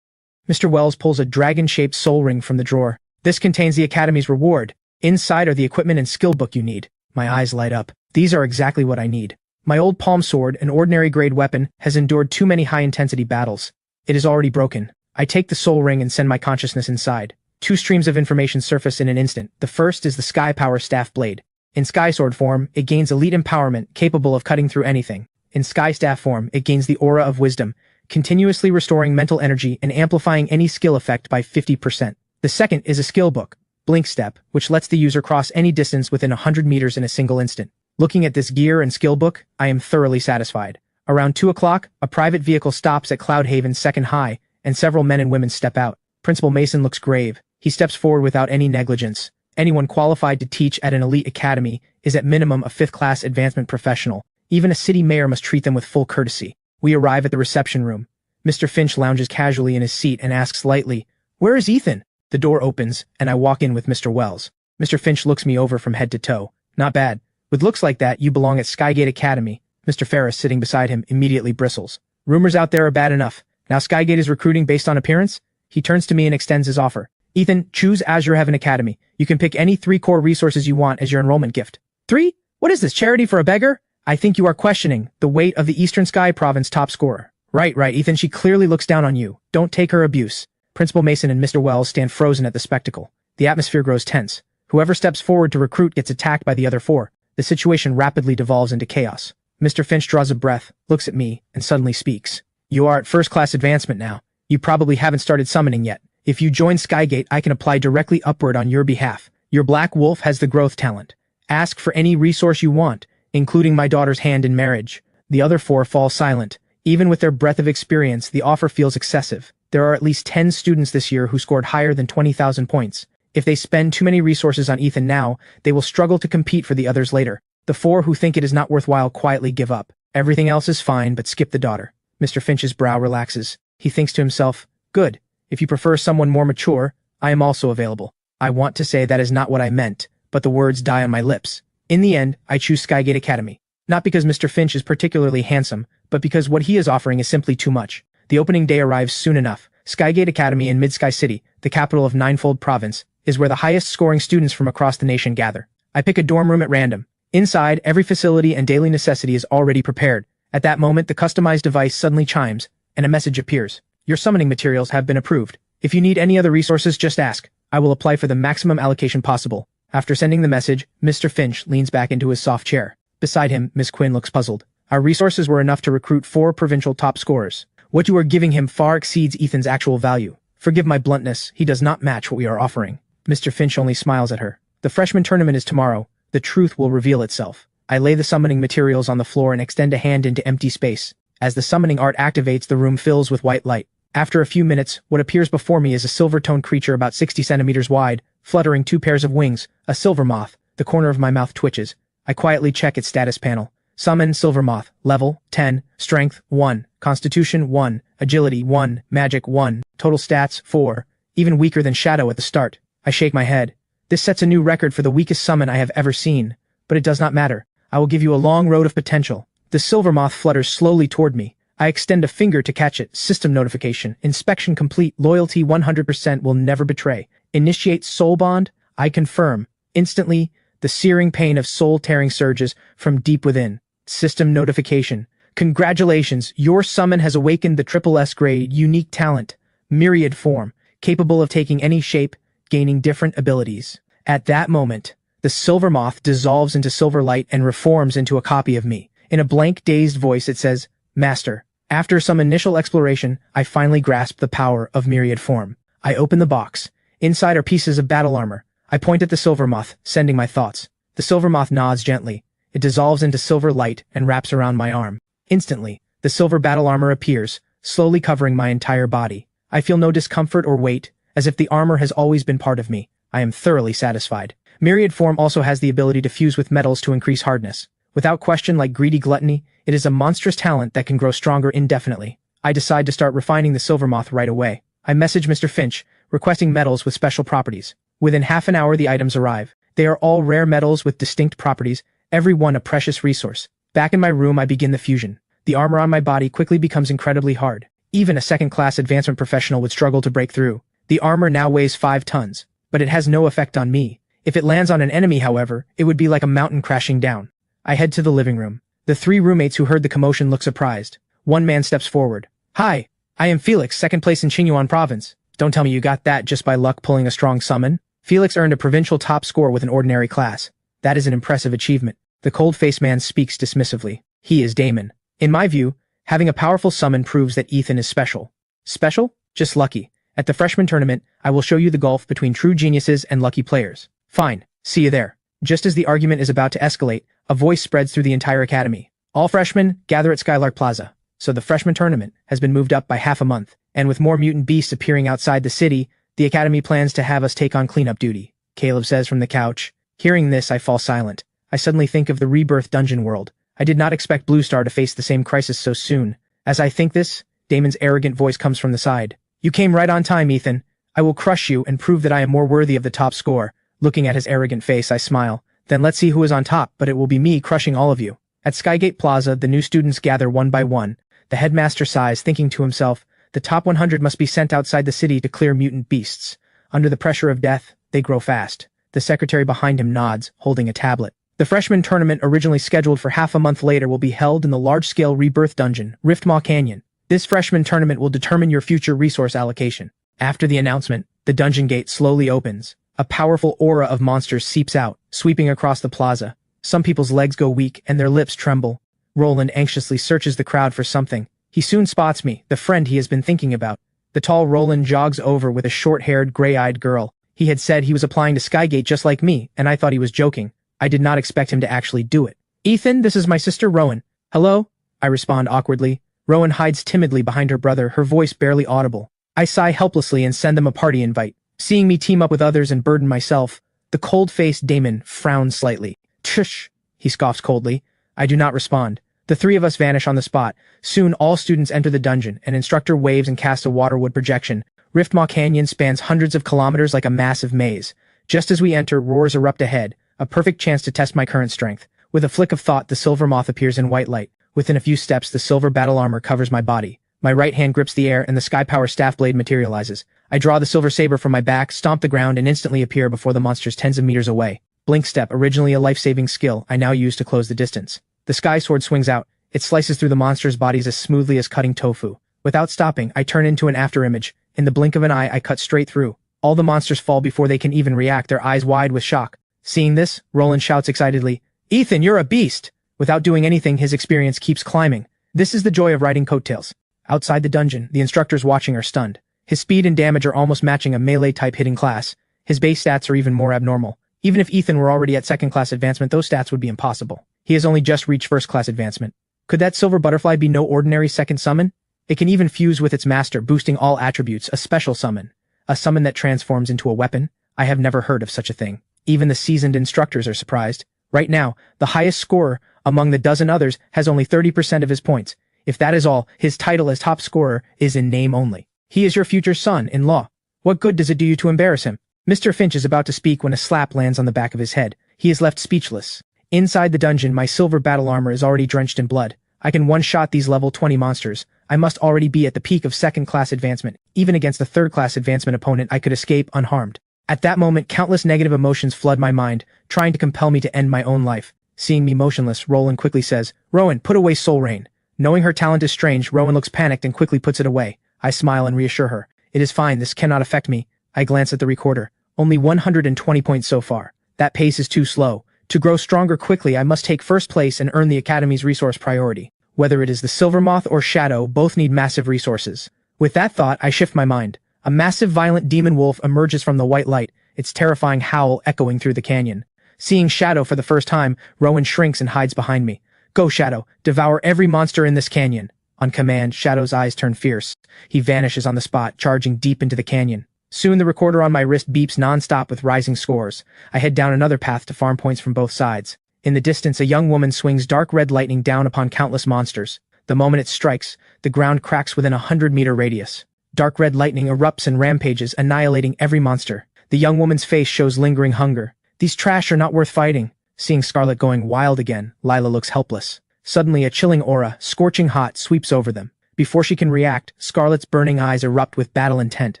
Mr. Wells pulls a dragon-shaped soul ring from the drawer. This contains the Academy's reward. Inside are the equipment and skill book you need. My eyes light up. These are exactly what I need. My old palm sword, an ordinary grade weapon, has endured too many high-intensity battles. It is already broken. I take the soul ring and send my consciousness inside. 2 streams of information surface in an instant. The first is the Sky Power Staff Blade. In Sky Sword form, it gains elite empowerment, capable of cutting through anything. In Sky Staff form, it gains the Aura of Wisdom, continuously restoring mental energy and amplifying any skill effect by 50%. The second is a skill book, Blink Step, which lets the user cross any distance within 100 meters in a single instant. Looking at this gear and skill book, I am thoroughly satisfied. Around 2 o'clock, a private vehicle stops at Cloudhaven's 2nd high, and several men and women step out. Principal Mason looks grave. He steps forward without any negligence. Anyone qualified to teach at an elite academy is at minimum a 5th-class advancement professional. Even a city mayor must treat them with full courtesy. We arrive at the reception room. Mr. Finch lounges casually in his seat and asks lightly, "Where is Ethan?" The door opens, and I walk in with Mr. Wells. Mr. Finch looks me over from head to toe. Not bad. With looks like that, you belong at Skygate Academy. Mr. Ferris, sitting beside him, immediately bristles. Rumors out there are bad enough. Now Skygate is recruiting based on appearance? He turns to me and extends his offer. Ethan, choose Azure Heaven Academy. You can pick any 3 core resources you want as your enrollment gift. 3? What is this, charity for a beggar? I think you are questioning the weight of the Eastern Sky Province top scorer. Right, Ethan, she clearly looks down on you. Don't take her abuse. Principal Mason and Mr. Wells stand frozen at the spectacle. The atmosphere grows tense. Whoever steps forward to recruit gets attacked by the other four. The situation rapidly devolves into chaos. Mr. Finch draws a breath, looks at me, and suddenly speaks. You are at first-class advancement now. You probably haven't started summoning yet. If you join Skygate, I can apply directly upward on your behalf. Your Black Wolf has the growth talent. Ask for any resource you want, including my daughter's hand in marriage. The other four fall silent. Even with their breadth of experience, the offer feels excessive. There are at least 10 students this year who scored higher than 20,000 points. If they spend too many resources on Ethan now, they will struggle to compete for the others later. The four who think it is not worthwhile quietly give up. Everything else is fine, but skip the daughter. Mr. Finch's brow relaxes. He thinks to himself, good. If you prefer someone more mature, I am also available. I want to say that is not what I meant, but the words die on my lips. In the end, I choose Skygate Academy. Not because Mr. Finch is particularly handsome, but because what he is offering is simply too much. The opening day arrives soon enough. Skygate Academy in Mid-Sky City, the capital of Ninefold Province, is where the highest-scoring students from across the nation gather. I pick a dorm room at random. Inside, every facility and daily necessity is already prepared. At that moment, the customized device suddenly chimes, and a message appears. Your summoning materials have been approved. If you need any other resources, just ask. I will apply for the maximum allocation possible. After sending the message, Mr. Finch leans back into his soft chair. Beside him, Miss Quinn looks puzzled. Our resources were enough to recruit 4 provincial top scorers. What you are giving him far exceeds Ethan's actual value. Forgive my bluntness, he does not match what we are offering. Mr. Finch only smiles at her. The freshman tournament is tomorrow. The truth will reveal itself. I lay the summoning materials on the floor and extend a hand into empty space. As the summoning art activates, the room fills with white light. After a few minutes, what appears before me is a silver-toned creature about 60 centimeters wide, fluttering 2 pairs of wings, a silver moth. The corner of my mouth twitches. I quietly check its status panel. Summon Silver Moth. Level 10. Strength 1. Constitution 1. Agility 1. Magic 1. Total stats 4. Even weaker than Shadow at the start. I shake my head. This sets a new record for the weakest summon I have ever seen. But it does not matter. I will give you a long road of potential. The Silver Moth flutters slowly toward me. I extend a finger to catch it. System notification. Inspection complete. Loyalty 100%. Will never betray. Initiate soul bond. I confirm. Instantly, the searing pain of soul-tearing surges from deep within. System notification. Congratulations, your summon has awakened the SSS grade unique talent, myriad form, capable of taking any shape, gaining different abilities. At that moment, the silver moth dissolves into silver light and reforms into a copy of me. In a blank, dazed voice, it says, Master. After some initial exploration, I finally grasp the power of myriad form. I open the box. Inside are pieces of battle armor. I point at the silver moth, sending my thoughts. The silver moth nods gently. It dissolves into silver light and wraps around my arm. Instantly, the silver battle armor appears, slowly covering my entire body. I feel no discomfort or weight, as if the armor has always been part of me. I am thoroughly satisfied. Myriad form also has the ability to fuse with metals to increase hardness. Without question, like greedy Gluttony, it is a monstrous talent that can grow stronger indefinitely. I decide to start refining the silver moth right away. I message Mr. Finch, requesting metals with special properties. Within half an hour, the items arrive. They are all rare metals with distinct properties, every one a precious resource. Back in my room, I begin the fusion. The armor on my body quickly becomes incredibly hard. Even a second-class advancement professional would struggle to break through. The armor now weighs 5 tons, but it has no effect on me. If it lands on an enemy, however, it would be like a mountain crashing down. I head to the living room. The 3 roommates who heard the commotion look surprised. One man steps forward. Hi, I am Felix, second place in Qinyuan province. Don't tell me you got that just by luck pulling a strong summon. Felix earned a provincial top score with an ordinary class. That is an impressive achievement. The cold-faced man speaks dismissively. He is Damon. In my view, having a powerful summon proves that Ethan is special. Special? Just lucky. At the freshman tournament, I will show you the gulf between true geniuses and lucky players. Fine. See you there. Just as the argument is about to escalate, a voice spreads through the entire academy. All freshmen, gather at Skylark Plaza. So the freshman tournament has been moved up by half a month, and with more mutant beasts appearing outside the city, the academy plans to have us take on cleanup duty, Caleb says from the couch. Hearing this, I fall silent. I suddenly think of the Rebirth dungeon world. I did not expect Blue Star to face the same crisis so soon. As I think this, Damon's arrogant voice comes from the side. You came right on time, Ethan. I will crush you and prove that I am more worthy of the top score. Looking at his arrogant face, I smile. Then let's see who is on top, but it will be me crushing all of you. At Skygate Plaza, the new students gather one by one. The headmaster sighs, thinking to himself, the top 100 must be sent outside the city to clear mutant beasts. Under the pressure of death, they grow fast. The secretary behind him nods, holding a tablet. The freshman tournament, originally scheduled for half a month later, will be held in the large-scale rebirth dungeon, Riftmaw Canyon. This freshman tournament will determine your future resource allocation. After the announcement, the dungeon gate slowly opens. A powerful aura of monsters seeps out, sweeping across the plaza. Some people's legs go weak and their lips tremble. Roland anxiously searches the crowd for something. He soon spots me, the friend he has been thinking about. The tall Roland jogs over with a short-haired, gray-eyed girl. He had said he was applying to Skygate just like me, and I thought he was joking. I did not expect him to actually do it. "Ethan, this is my sister Rowan." "Hello?" I respond awkwardly. Rowan hides timidly behind her brother, her voice barely audible. I sigh helplessly and send them a party invite. Seeing me team up with others and burden myself, the cold-faced Damon frowns slightly. "Tush," he scoffs coldly. I do not respond. The three of us vanish on the spot. Soon all students enter the dungeon. An instructor waves and casts a waterwood projection. Riftmaw Canyon spans hundreds of kilometers like a massive maze. Just as we enter, roars erupt ahead, a perfect chance to test my current strength. With a flick of thought, the silver moth appears in white light. Within a few steps, the silver battle armor covers my body. My right hand grips the air, and the Sky Power staff blade materializes. I draw the silver saber from my back, stomp the ground, and instantly appear before the monsters tens of meters away. Blink Step, originally a life-saving skill, I now use to close the distance. The Sky Sword swings out. It slices through the monsters' bodies as smoothly as cutting tofu. Without stopping, I turn into an afterimage. In the blink of an eye, I cut straight through. All the monsters fall before they can even react, their eyes wide with shock. Seeing this, Roland shouts excitedly, "Ethan, you're a beast!" Without doing anything, his experience keeps climbing. This is the joy of riding coattails. Outside the dungeon, the instructors watching are stunned. His speed and damage are almost matching a melee-type hitting class. His base stats are even more abnormal. Even if Ethan were already at second-class advancement, those stats would be impossible. He has only just reached first-class advancement. Could that silver butterfly be no ordinary second summon? It can even fuse with its master, boosting all attributes, a special summon. A summon that transforms into a weapon? I have never heard of such a thing. Even the seasoned instructors are surprised. Right now, the highest scorer, among the dozen others, has only 30% of his points. If that is all, his title as top scorer is in name only. He is your future son-in-law. What good does it do you to embarrass him? Mr. Finch is about to speak when a slap lands on the back of his head. He is left speechless. Inside the dungeon, my silver battle armor is already drenched in blood. I can one-shot these level 20 monsters. I must already be at the peak of second-class advancement. Even against a third-class advancement opponent, I could escape unharmed. At that moment, countless negative emotions flood my mind, trying to compel me to end my own life. Seeing me motionless, Roland quickly says, "Rowan, put away Soul Rain." Knowing her talent is strange, Rowan looks panicked and quickly puts it away. I smile and reassure her. "It is fine, this cannot affect me." I glance at the recorder. Only 120 points so far. That pace is too slow. To grow stronger quickly, I must take first place and earn the Academy's resource priority. Whether it is the Silver Moth or Shadow, both need massive resources. With that thought, I shift my mind. A massive violent demon wolf emerges from the white light, its terrifying howl echoing through the canyon. Seeing Shadow for the first time, Rowan shrinks and hides behind me. "Go, Shadow, devour every monster in this canyon." On command, Shadow's eyes turn fierce. He vanishes on the spot, charging deep into the canyon. Soon the recorder on my wrist beeps non-stop with rising scores. I head down another path to farm points from both sides. In the distance, a young woman swings dark red lightning down upon countless monsters. The moment it strikes, the ground cracks within a 100-meter radius. Dark red lightning erupts and rampages, annihilating every monster. The young woman's face shows lingering hunger. "These trash are not worth fighting." Seeing Scarlet going wild again, Lila looks helpless. Suddenly, a chilling aura, scorching hot, sweeps over them. Before she can react, Scarlet's burning eyes erupt with battle intent.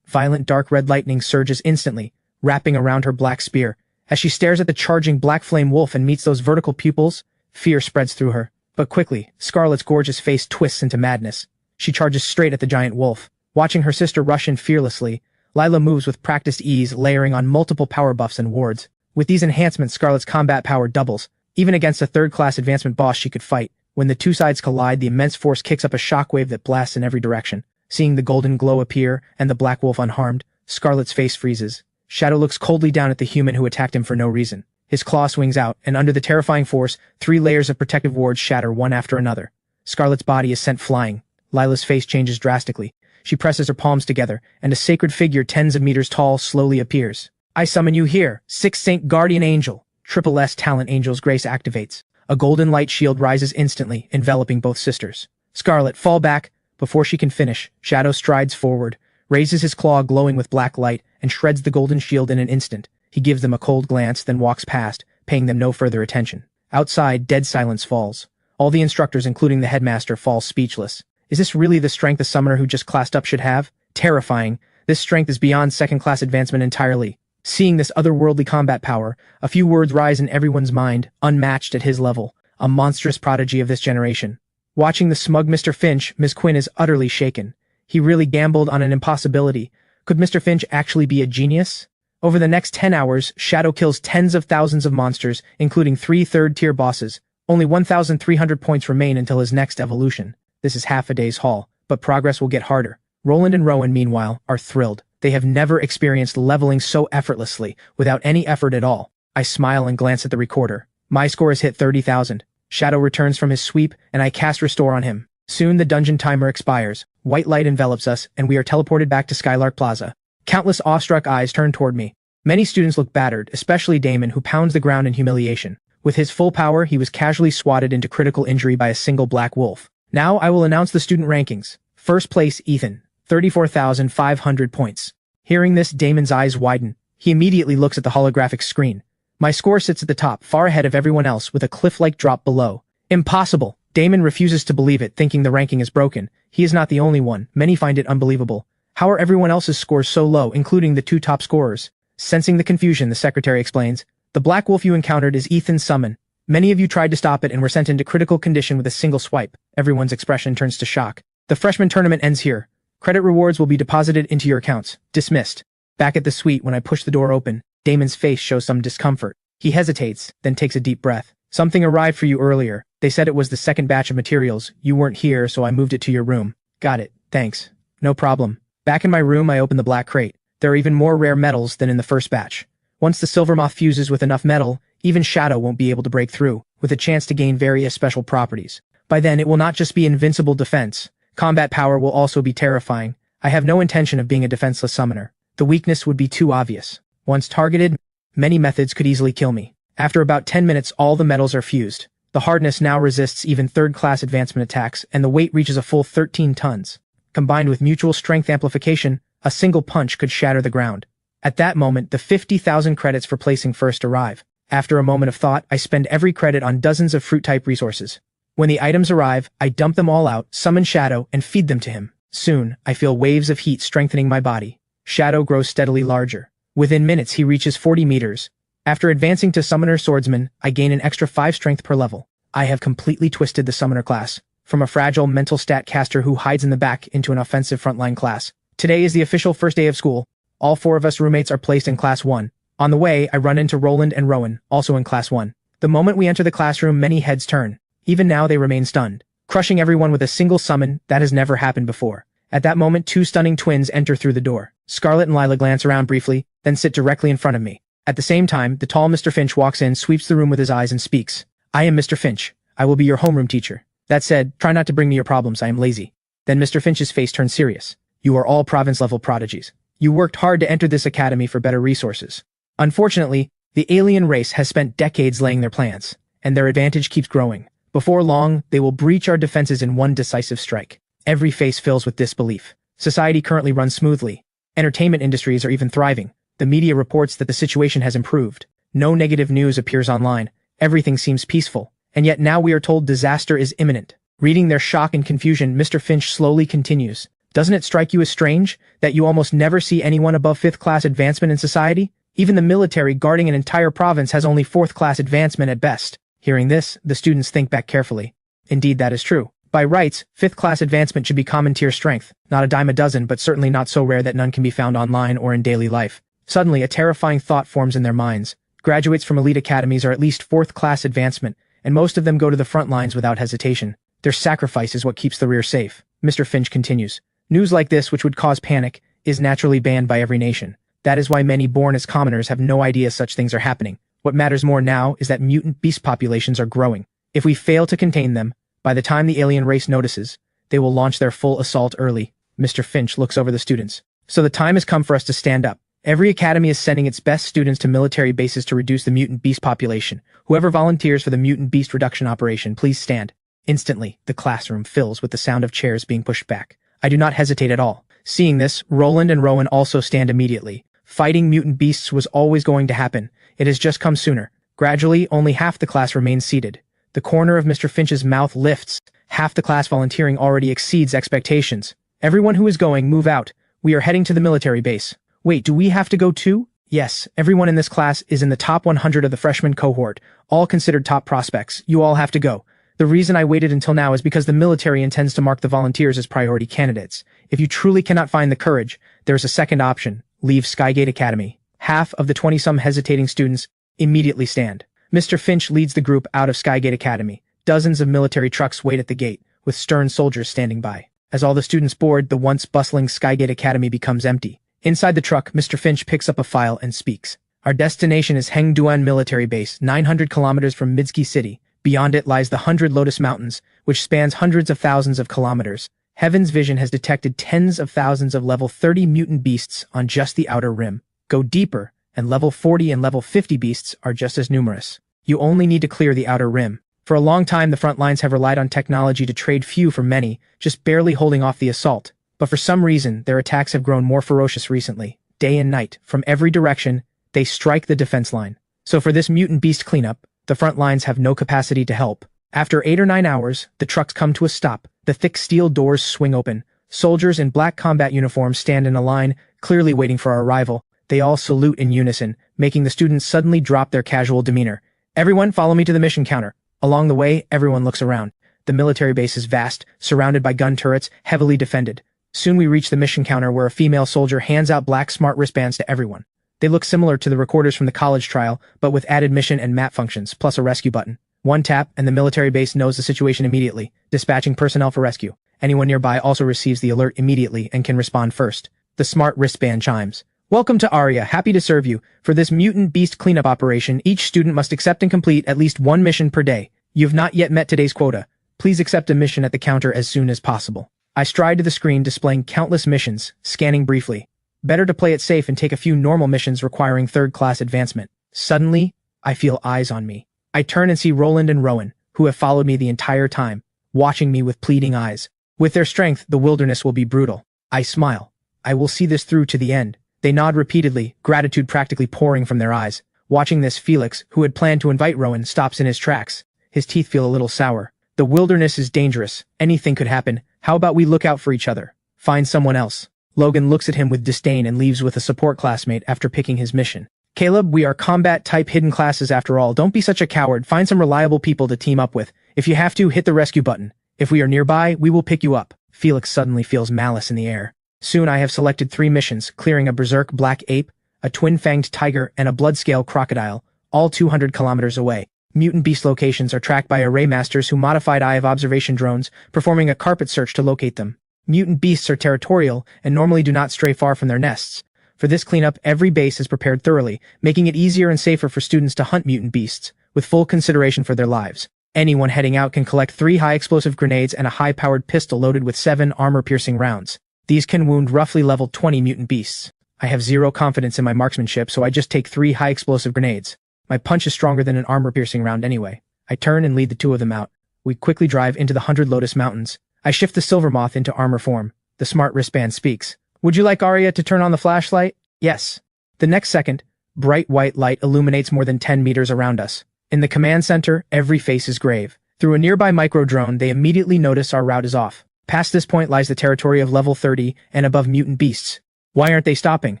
Violent dark red lightning surges instantly, wrapping around her black spear. As she stares at the charging black flame wolf and meets those vertical pupils, fear spreads through her. But quickly, Scarlet's gorgeous face twists into madness. She charges straight at the giant wolf. Watching her sister rush in fearlessly, Lila moves with practiced ease, layering on multiple power buffs and wards. With these enhancements, Scarlet's combat power doubles. Even against a third-class advancement boss she could fight. When the two sides collide, the immense force kicks up a shockwave that blasts in every direction. Seeing the golden glow appear and the black wolf unharmed, Scarlet's face freezes. Shadow looks coldly down at the human who attacked him for no reason. His claw swings out, and under the terrifying force, 3 layers of protective wards shatter one after another. Scarlet's body is sent flying. Lila's face changes drastically. She presses her palms together, and a sacred figure tens of meters tall slowly appears. "I summon you here, Sixth Saint Guardian Angel." Triple S Talent Angel's grace activates. A golden light shield rises instantly, enveloping both sisters. "Scarlet, fall back." Before she can finish, Shadow strides forward, raises his claw glowing with black light, and shreds the golden shield in an instant. He gives them a cold glance, then walks past, paying them no further attention. Outside, dead silence falls. All the instructors, including the headmaster, fall speechless. Is this really the strength a summoner who just classed up should have? Terrifying. This strength is beyond second-class advancement entirely. Seeing this otherworldly combat power, a few words rise in everyone's mind, unmatched at his level, a monstrous prodigy of this generation. Watching the smug Mr. Finch, Miss Quinn is utterly shaken. He really gambled on an impossibility. Could Mr. Finch actually be a genius? Over the next 10 hours, Shadow kills tens of thousands of monsters, including 3 third-tier bosses. Only 1,300 points remain until his next evolution. This is half a day's haul, but progress will get harder. Roland and Rowan, meanwhile, are thrilled. They have never experienced leveling so effortlessly, without any effort at all. I smile and glance at the recorder. My score has hit 30,000. Shadow returns from his sweep, and I cast Restore on him. Soon the dungeon timer expires. White light envelops us, and we are teleported back to Skylark Plaza. Countless awestruck eyes turn toward me. Many students look battered, especially Damon, who pounds the ground in humiliation. With his full power, he was casually swatted into critical injury by a single black wolf. Now I will announce the student rankings. First place, Ethan. 34,500 points. Hearing this, Damon's eyes widen. He immediately looks at the holographic screen. My score sits at the top, far ahead of everyone else, with a cliff-like drop below. Impossible! Damon refuses to believe it, thinking the ranking is broken. He is not the only one. Many find it unbelievable. How are everyone else's scores so low, including the 2 top scorers? Sensing the confusion, the secretary explains. The black wolf you encountered is Ethan's summon. Many of you tried to stop it and were sent into critical condition with a single swipe. Everyone's expression turns to shock. The freshman tournament ends here. Credit rewards will be deposited into your accounts. Dismissed. Back at the suite, when I push the door open, Damon's face shows some discomfort. He hesitates, then takes a deep breath. Something arrived for you earlier. They said it was the second batch of materials. You weren't here, so I moved it to your room. Got it. Thanks. No problem. Back in my room, I open the black crate. There are even more rare metals than in the first batch. Once the silver moth fuses with enough metal, even Shadow won't be able to break through, with a chance to gain various special properties. By then, it will not just be invincible defense. Combat power will also be terrifying. I have no intention of being a defenseless summoner. The weakness would be too obvious. Once targeted, many methods could easily kill me. After about 10 minutes, all the metals are fused. The hardness now resists even third-class advancement attacks, and the weight reaches a full 13 tons. Combined with mutual strength amplification, a single punch could shatter the ground. At that moment, the 50,000 credits for placing first arrive. After a moment of thought, I spend every credit on dozens of fruit-type resources. When the items arrive, I dump them all out, summon Shadow, and feed them to him. Soon, I feel waves of heat strengthening my body. Shadow grows steadily larger. Within minutes, he reaches 40 meters. After advancing to Summoner Swordsman, I gain an extra 5 strength per level. I have completely twisted the Summoner class, from a fragile mental stat caster who hides in the back into an offensive frontline class. Today is the official first day of school. All 4 of us roommates are placed in Class 1. On the way, I run into Roland and Rowan, also in Class 1. The moment we enter the classroom, many heads turn. Even now, they remain stunned. Crushing everyone with a single summon, that has never happened before. At that moment, 2 stunning twins enter through the door. Scarlet and Lila glance around briefly, then sit directly in front of me. At the same time, the tall Mr. Finch walks in, sweeps the room with his eyes, and speaks. I am Mr. Finch. I will be your homeroom teacher. That said, try not to bring me your problems, I am lazy. Then Mr. Finch's face turns serious. You are all province-level prodigies. You worked hard to enter this academy for better resources. Unfortunately, the alien race has spent decades laying their plans, and their advantage keeps growing. Before long, they will breach our defenses in one decisive strike. Every face fills with disbelief. Society currently runs smoothly. Entertainment industries are even thriving. The media reports that the situation has improved. No negative news appears online. Everything seems peaceful. And yet now we are told disaster is imminent. Reading their shock and confusion, Mr. Finch slowly continues. Doesn't it strike you as strange that you almost never see anyone above 5th class advancement in society? Even the military guarding an entire province has only 4th class advancement at best. Hearing this, the students think back carefully. Indeed, that is true. By rights, 5th class advancement should be common tier strength, not a dime a dozen, but certainly not so rare that none can be found online or in daily life. Suddenly, a terrifying thought forms in their minds. Graduates from elite academies are at least 4th class advancement, and most of them go to the front lines without hesitation. Their sacrifice is what keeps the rear safe. Mr. Finch continues. News like this, which would cause panic, is naturally banned by every nation. That is why many born as commoners have no idea such things are happening. What matters more now is that mutant beast populations are growing. If we fail to contain them, by the time the alien race notices, they will launch their full assault early. Mr. Finch looks over the students. So the time has come for us to stand up. Every academy is sending its best students to military bases to reduce the mutant beast population. Whoever volunteers for the mutant beast reduction operation, please stand. Instantly, the classroom fills with the sound of chairs being pushed back. I do not hesitate at all. Seeing this, Roland and Rowan also stand immediately. Fighting mutant beasts was always going to happen. It has just come sooner. Gradually, only half the class remains seated. The corner of Mr. Finch's mouth lifts. Half the class volunteering already exceeds expectations. Everyone who is going, move out. We are heading to the military base. Wait, do we have to go too? Yes, everyone in this class is in the top 100 of the freshman cohort, all considered top prospects. You all have to go. The reason I waited until now is because the military intends to mark the volunteers as priority candidates. If you truly cannot find the courage, there is a second option. Leave Skygate Academy. Half of the 20-some hesitating students immediately stand. Mr. Finch leads the group out of Skygate Academy. Dozens of military trucks wait at the gate, with stern soldiers standing by. As all the students board, the once bustling Skygate Academy becomes empty. Inside the truck, Mr. Finch picks up a file and speaks. Our destination is Hengduan Military Base, 900 kilometers from Midsky City. Beyond it lies the 100 Lotus Mountains, which spans hundreds of thousands of kilometers. Heaven's vision has detected tens of thousands of level 30 mutant beasts on just the outer rim. Go deeper, and level 40 and level 50 beasts are just as numerous. You only need to clear the outer rim. For a long time, the front lines have relied on technology to trade few for many, just barely holding off the assault. But for some reason, their attacks have grown more ferocious recently. Day and night, from every direction, they strike the defense line. So for this mutant beast cleanup, the front lines have no capacity to help. After 8 or 9 hours, the trucks come to a stop. The thick steel doors swing open. Soldiers in black combat uniforms stand in a line, clearly waiting for our arrival. They all salute in unison, making the students suddenly drop their casual demeanor. Everyone follow me to the mission counter. Along the way, everyone looks around. The military base is vast, surrounded by gun turrets, heavily defended. Soon we reach the mission counter where a female soldier hands out black smart wristbands to everyone. They look similar to the recorders from the college trial, but with added mission and map functions, plus a rescue button. One tap, and the military base knows the situation immediately, dispatching personnel for rescue. Anyone nearby also receives the alert immediately and can respond first. The smart wristband chimes. Welcome to Aria, happy to serve you. For this mutant beast cleanup operation, each student must accept and complete at least one mission per day. You've not yet met today's quota. Please accept a mission at the counter as soon as possible. I stride to the screen displaying countless missions, scanning briefly. Better to play it safe and take a few normal missions requiring third-class advancement. Suddenly, I feel eyes on me. I turn and see Roland and Rowan, who have followed me the entire time, watching me with pleading eyes. With their strength, the wilderness will be brutal. I smile. I will see this through to the end. They nod repeatedly, gratitude practically pouring from their eyes. Watching this, Felix, who had planned to invite Rowan, stops in his tracks. His teeth feel a little sour. The wilderness is dangerous. Anything could happen. How about we look out for each other? Find someone else. Logan looks at him with disdain and leaves with a support classmate after picking his mission. Caleb, we are combat-type hidden classes after all. Don't be such a coward. Find some reliable people to team up with. If you have to, hit the rescue button. If we are nearby, we will pick you up. Felix suddenly feels malice in the air. Soon I have selected 3 missions, clearing a berserk black ape, a twin-fanged tiger, and a blood-scale crocodile, all 200 kilometers away. Mutant beast locations are tracked by array masters who modified eye of observation drones, performing a carpet search to locate them. Mutant beasts are territorial and normally do not stray far from their nests. For this cleanup, every base is prepared thoroughly, making it easier and safer for students to hunt mutant beasts, with full consideration for their lives. Anyone heading out can collect 3 high-explosive grenades and a high-powered pistol loaded with 7 armor-piercing rounds. These can wound roughly level 20 mutant beasts. I have 0 confidence in my marksmanship, so I just take 3 high-explosive grenades. My punch is stronger than an armor-piercing round anyway. I turn and lead the 2 of them out. We quickly drive into the 100 Lotus Mountains. I shift the Silver Moth into armor form. The smart wristband speaks. Would you like Arya to turn on the flashlight? Yes. The next second, bright white light illuminates more than 10 meters around us. In the command center, every face is grave. Through a nearby micro-drone, they immediately notice our route is off. Past this point lies the territory of level 30 and above mutant beasts. Why aren't they stopping?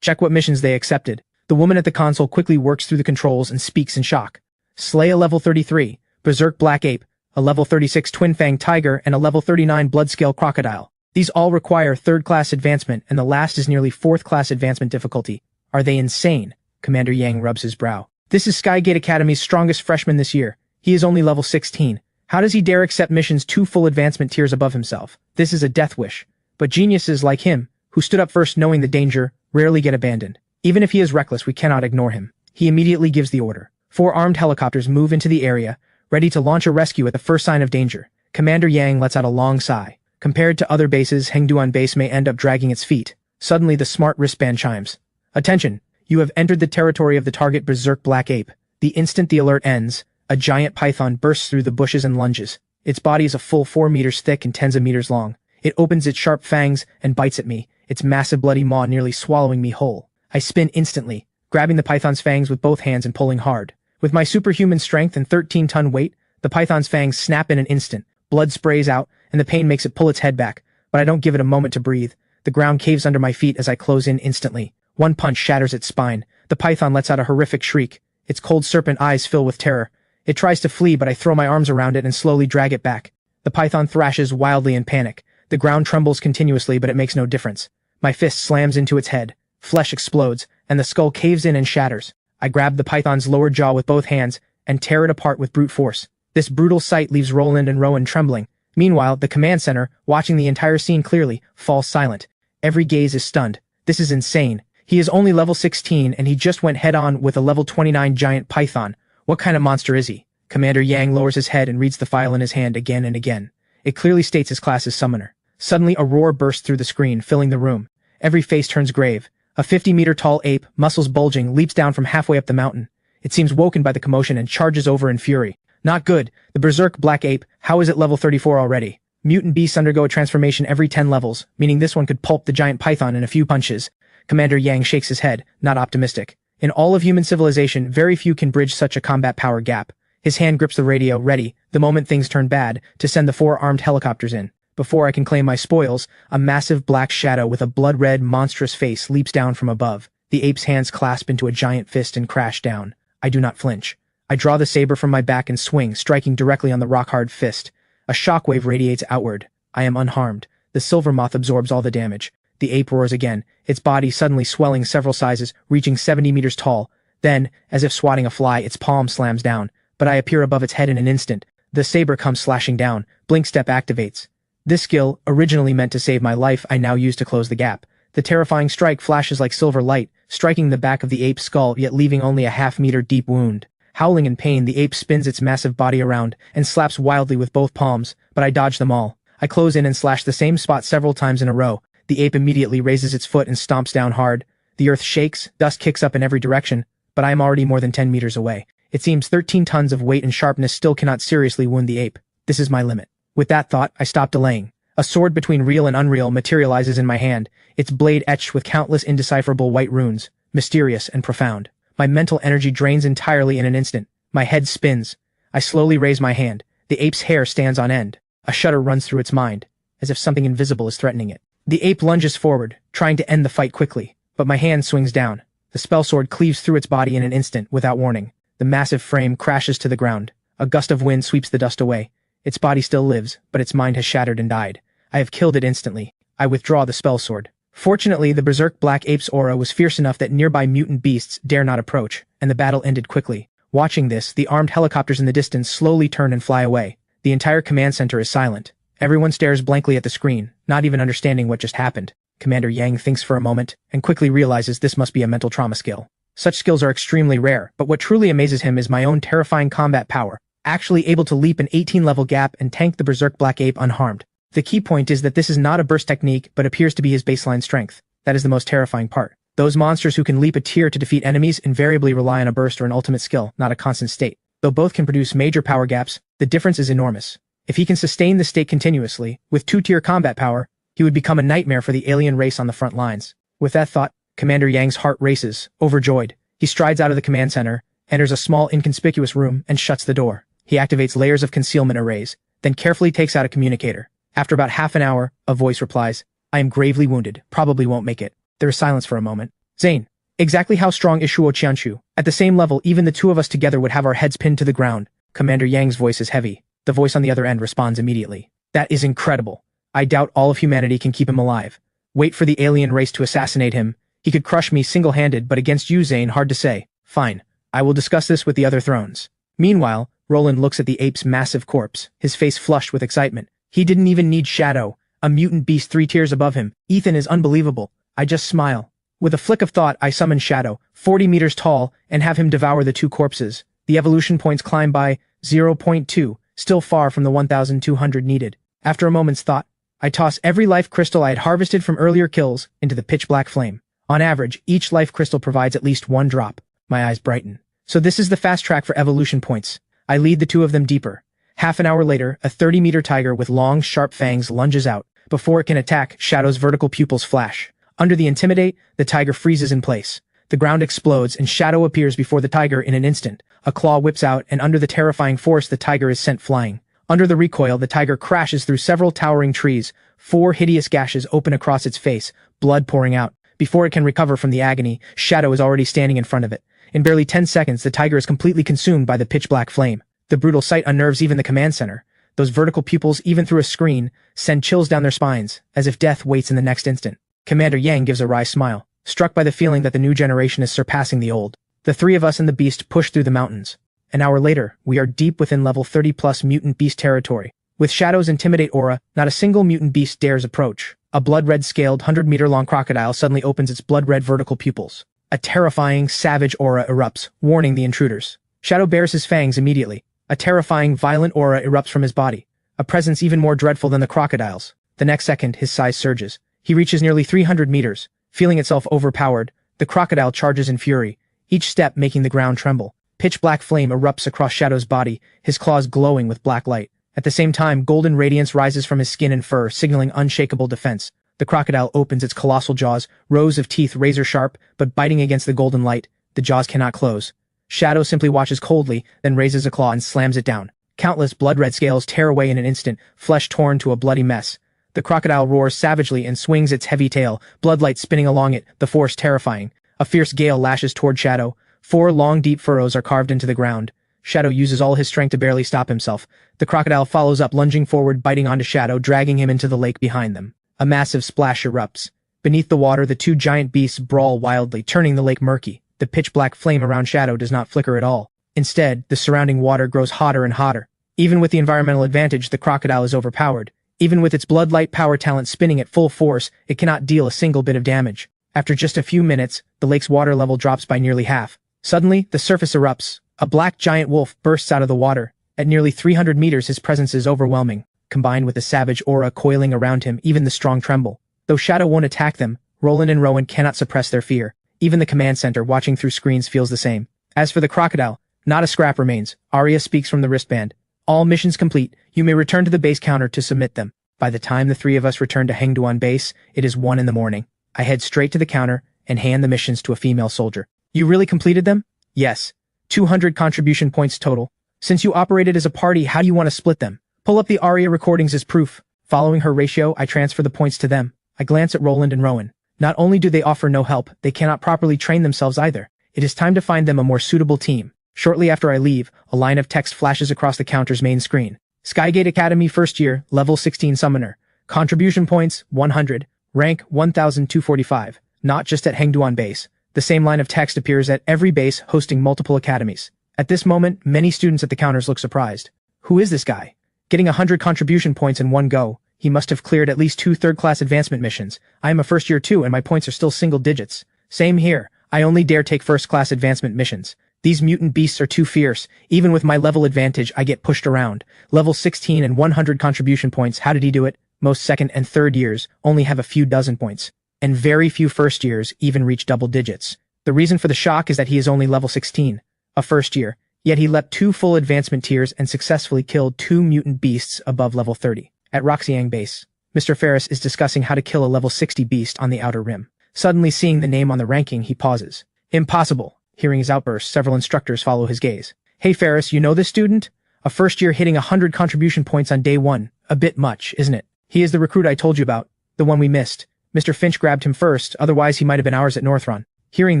Check what missions they accepted. The woman at the console quickly works through the controls and speaks in shock. Slay a level 33, berserk black ape, a level 36 twin-fang tiger, and a level 39 blood-scale crocodile. These all require third-class advancement, and the last is nearly 4th-class advancement difficulty. Are they insane? Commander Yang rubs his brow. This is Skygate Academy's strongest freshman this year. He is only level 16. How does he dare accept missions 2 full advancement tiers above himself? This is a death wish. But geniuses like him, who stood up first knowing the danger, rarely get abandoned. Even if he is reckless, we cannot ignore him. He immediately gives the order. 4 armed helicopters move into the area, ready to launch a rescue at the first sign of danger. Commander Yang lets out a long sigh. Compared to other bases, Hengduan base may end up dragging its feet. Suddenly, the smart wristband chimes. Attention! You have entered the territory of the target berserk black ape. The instant the alert ends, a giant python bursts through the bushes and lunges. Its body is a full 4 meters thick and tens of meters long. It opens its sharp fangs and bites at me, its massive bloody maw nearly swallowing me whole. I spin instantly, grabbing the python's fangs with both hands and pulling hard. With my superhuman strength and 13-ton weight, the python's fangs snap in an instant. Blood sprays out, and the pain makes it pull its head back, but I don't give it a moment to breathe. The ground caves under my feet as I close in instantly. One punch shatters its spine, The python lets out a horrific shriek. Its cold serpent eyes fill with terror. It tries to flee, but I throw my arms around it and slowly drag it back. The python thrashes wildly in panic. The ground trembles continuously, but it makes no difference. My fist slams into its head. Flesh explodes, and the skull caves in and shatters. I grab the python's lower jaw with both hands and tear it apart with brute force. This brutal sight leaves Roland and Rowan trembling. Meanwhile, the command center, watching the entire scene clearly, falls silent. Every gaze is stunned. This is insane. He is only level 16 and he just went head-on with a level 29 giant python. What kind of monster is he? Commander Yang lowers his head and reads the file in his hand again and again. It clearly states his class is Summoner. Suddenly a roar bursts through the screen, filling the room. Every face turns grave. A 50-meter-tall ape, muscles bulging, leaps down from halfway up the mountain. It seems woken by the commotion and charges over in fury. Not good. The berserk black ape, how is it level 34 already? Mutant beasts undergo a transformation every 10 levels, meaning this one could pulp the giant python in a few punches. Commander Yang shakes his head, not optimistic. In all of human civilization, very few can bridge such a combat power gap. His hand grips the radio, ready, the moment things turn bad, to send the 4 armed helicopters in. Before I can claim my spoils, a massive black shadow with a blood-red, monstrous face leaps down from above. The ape's hands clasp into a giant fist and crash down. I do not flinch. I draw the saber from my back and swing, striking directly on the rock-hard fist. A shockwave radiates outward. I am unharmed. The silver moth absorbs all the damage. The ape roars again, its body suddenly swelling several sizes, reaching 70 meters tall. Then, as if swatting a fly, its palm slams down. But I appear above its head in an instant. The saber comes slashing down. Blink step activates. This skill, originally meant to save my life, I now use to close the gap. The terrifying strike flashes like silver light, striking the back of the ape's skull, yet leaving only a half-meter deep wound. Howling in pain, the ape spins its massive body around and slaps wildly with both palms, but I dodge them all. I close in and slash the same spot several times in a row. The ape immediately raises its foot and stomps down hard. The earth shakes, dust kicks up in every direction, but I am already more than 10 meters away. It seems 13 tons of weight and sharpness still cannot seriously wound the ape. This is my limit. With that thought, I stop delaying. A sword between real and unreal materializes in my hand, its blade etched with countless indecipherable white runes, mysterious and profound. My mental energy drains entirely in an instant. My head spins. I slowly raise my hand. The ape's hair stands on end. A shudder runs through its mind, as if something invisible is threatening it. The ape lunges forward, trying to end the fight quickly, but my hand swings down. The spell sword cleaves through its body in an instant, without warning. The massive frame crashes to the ground. A gust of wind sweeps the dust away. Its body still lives, but its mind has shattered and died. I have killed it instantly. I withdraw the spell sword. Fortunately, the berserk black ape's aura was fierce enough that nearby mutant beasts dare not approach, and the battle ended quickly. Watching this, the armed helicopters in the distance slowly turn and fly away. The entire command center is silent. Everyone stares blankly at the screen, not even understanding what just happened. Commander Yang thinks for a moment, and quickly realizes this must be a mental trauma skill. Such skills are extremely rare, but what truly amazes him is my own terrifying combat power, actually able to leap an 18-level gap and tank the berserk black ape unharmed. The key point is that this is not a burst technique, but appears to be his baseline strength. That is the most terrifying part. Those monsters who can leap a tier to defeat enemies invariably rely on a burst or an ultimate skill, not a constant state. Though both can produce major power gaps, the difference is enormous. If he can sustain this state continuously, with 2-tier combat power, he would become a nightmare for the alien race on the front lines. With that thought, Commander Yang's heart races, overjoyed. He strides out of the command center, enters a small inconspicuous room, and shuts the door. He activates layers of concealment arrays, then carefully takes out a communicator. After about half an hour, a voice replies, "I am gravely wounded, probably won't make it." There is silence for a moment. Zane, exactly how strong is Shuo Qianshu? At the same level, even the two of us together would have our heads pinned to the ground. Commander Yang's voice is heavy. The voice on the other end responds immediately. That is incredible. I doubt all of humanity can keep him alive. Wait for the alien race to assassinate him. He could crush me single-handed, but against you, Zane, hard to say. Fine. I will discuss this with the other thrones. Meanwhile, Roland looks at the ape's massive corpse, his face flushed with excitement. He didn't even need Shadow, a mutant beast 3 tiers above him. Ethan is unbelievable. I just smile. With a flick of thought, I summon Shadow, 40 meters tall, and have him devour the 2 corpses. The evolution points climb by 0.2, still far from the 1,200 needed. After a moment's thought, I toss every life crystal I had harvested from earlier kills into the pitch-black flame. On average, each life crystal provides at least 1 drop. My eyes brighten. So this is the fast track for evolution points. I lead the 2 of them deeper. Half an hour later, a 30-meter tiger with long, sharp fangs lunges out. Before it can attack, Shadow's vertical pupils flash. Under the Intimidate, the tiger freezes in place. The ground explodes, and Shadow appears before the tiger in an instant. A claw whips out, and under the terrifying force, the tiger is sent flying. Under the recoil, the tiger crashes through several towering trees. 4 hideous gashes open across its face, blood pouring out. Before it can recover from the agony, Shadow is already standing in front of it. In barely 10 seconds, the tiger is completely consumed by the pitch-black flame. The brutal sight unnerves even the command center. Those vertical pupils, even through a screen, send chills down their spines, as if death waits in the next instant. Commander Yang gives a wry smile, struck by the feeling that the new generation is surpassing the old. The three of us and the beast push through the mountains. An hour later, we are deep within level 30+ mutant beast territory. With Shadow's intimidate aura, not a single mutant beast dares approach. A blood-red scaled, 100-meter-long crocodile suddenly opens its blood-red vertical pupils. A terrifying, savage aura erupts, warning the intruders. Shadow bares his fangs immediately. A terrifying, violent aura erupts from his body, a presence even more dreadful than the crocodile's. The next second, his size surges. He reaches nearly 300 meters. Feeling itself overpowered, the crocodile charges in fury, each step making the ground tremble. Pitch-black flame erupts across Shadow's body, his claws glowing with black light. At the same time, golden radiance rises from his skin and fur, signaling unshakable defense. The crocodile opens its colossal jaws, rows of teeth razor-sharp, but biting against the golden light. The jaws cannot close. Shadow simply watches coldly, then raises a claw and slams it down. Countless blood-red scales tear away in an instant, flesh torn to a bloody mess. The crocodile roars savagely and swings its heavy tail, bloodlight spinning along it, the force terrifying. A fierce gale lashes toward Shadow. 4 long, deep furrows are carved into the ground. Shadow uses all his strength to barely stop himself. The crocodile follows up, lunging forward, biting onto Shadow, dragging him into the lake behind them. A massive splash erupts. Beneath the water, the two giant beasts brawl wildly, turning the lake murky. The pitch-black flame around Shadow does not flicker at all. Instead, the surrounding water grows hotter and hotter. Even with the environmental advantage, the crocodile is overpowered. Even with its blood-light power talent spinning at full force, it cannot deal a single bit of damage. After just a few minutes, the lake's water level drops by nearly half. Suddenly, the surface erupts. A black giant wolf bursts out of the water. At nearly 300 meters, his presence is overwhelming. Combined with the savage aura coiling around him, even the strong tremble. Though Shadow won't attack them, Roland and Rowan cannot suppress their fear. Even the command center watching through screens feels the same. As for the crocodile, not a scrap remains. Arya speaks from the wristband. All missions complete. You may return to the base counter to submit them. By the time the three of us return to Hengduan base, it is 1 in the morning. I head straight to the counter and hand the missions to a female soldier. You really completed them? Yes. 200 contribution points total. Since you operated as a party, how do you want to split them? Pull up the Arya recordings as proof. Following her ratio, I transfer the points to them. I glance at Roland and Rowan. Not only do they offer no help, they cannot properly train themselves either. It is time to find them a more suitable team. Shortly after I leave, a line of text flashes across the counter's main screen. Skygate Academy first year, level 16 summoner. Contribution points, 100. Rank, 1245. Not just at Hengduan base. The same line of text appears at every base hosting multiple academies. At this moment, many students at the counters look surprised. Who is this guy? Getting 100 contribution points in one go. He must have cleared at least 2 third-class advancement missions. I am a first year too, and my points are still single digits. Same here. I only dare take first-class advancement missions. These mutant beasts are too fierce. Even with my level advantage, I get pushed around. Level 16 and 100 contribution points. How did he do it? Most second and third years only have a few dozen points. And very few first years even reach double digits. The reason for the shock is that he is only level 16. A first year. Yet he leapt 2 full advancement tiers and successfully killed 2 mutant beasts above level 30. At Roxiang base, Mr. Ferris is discussing how to kill a level 60 beast on the outer rim. Suddenly seeing the name on the ranking, he pauses. Impossible. Hearing his outburst, several instructors follow his gaze. Hey Ferris, you know this student? A first year hitting 100 contribution points on day 1. A bit much, isn't it? He is the recruit I told you about. The one we missed. Mr. Finch grabbed him first, otherwise he might have been ours at Northrun. Hearing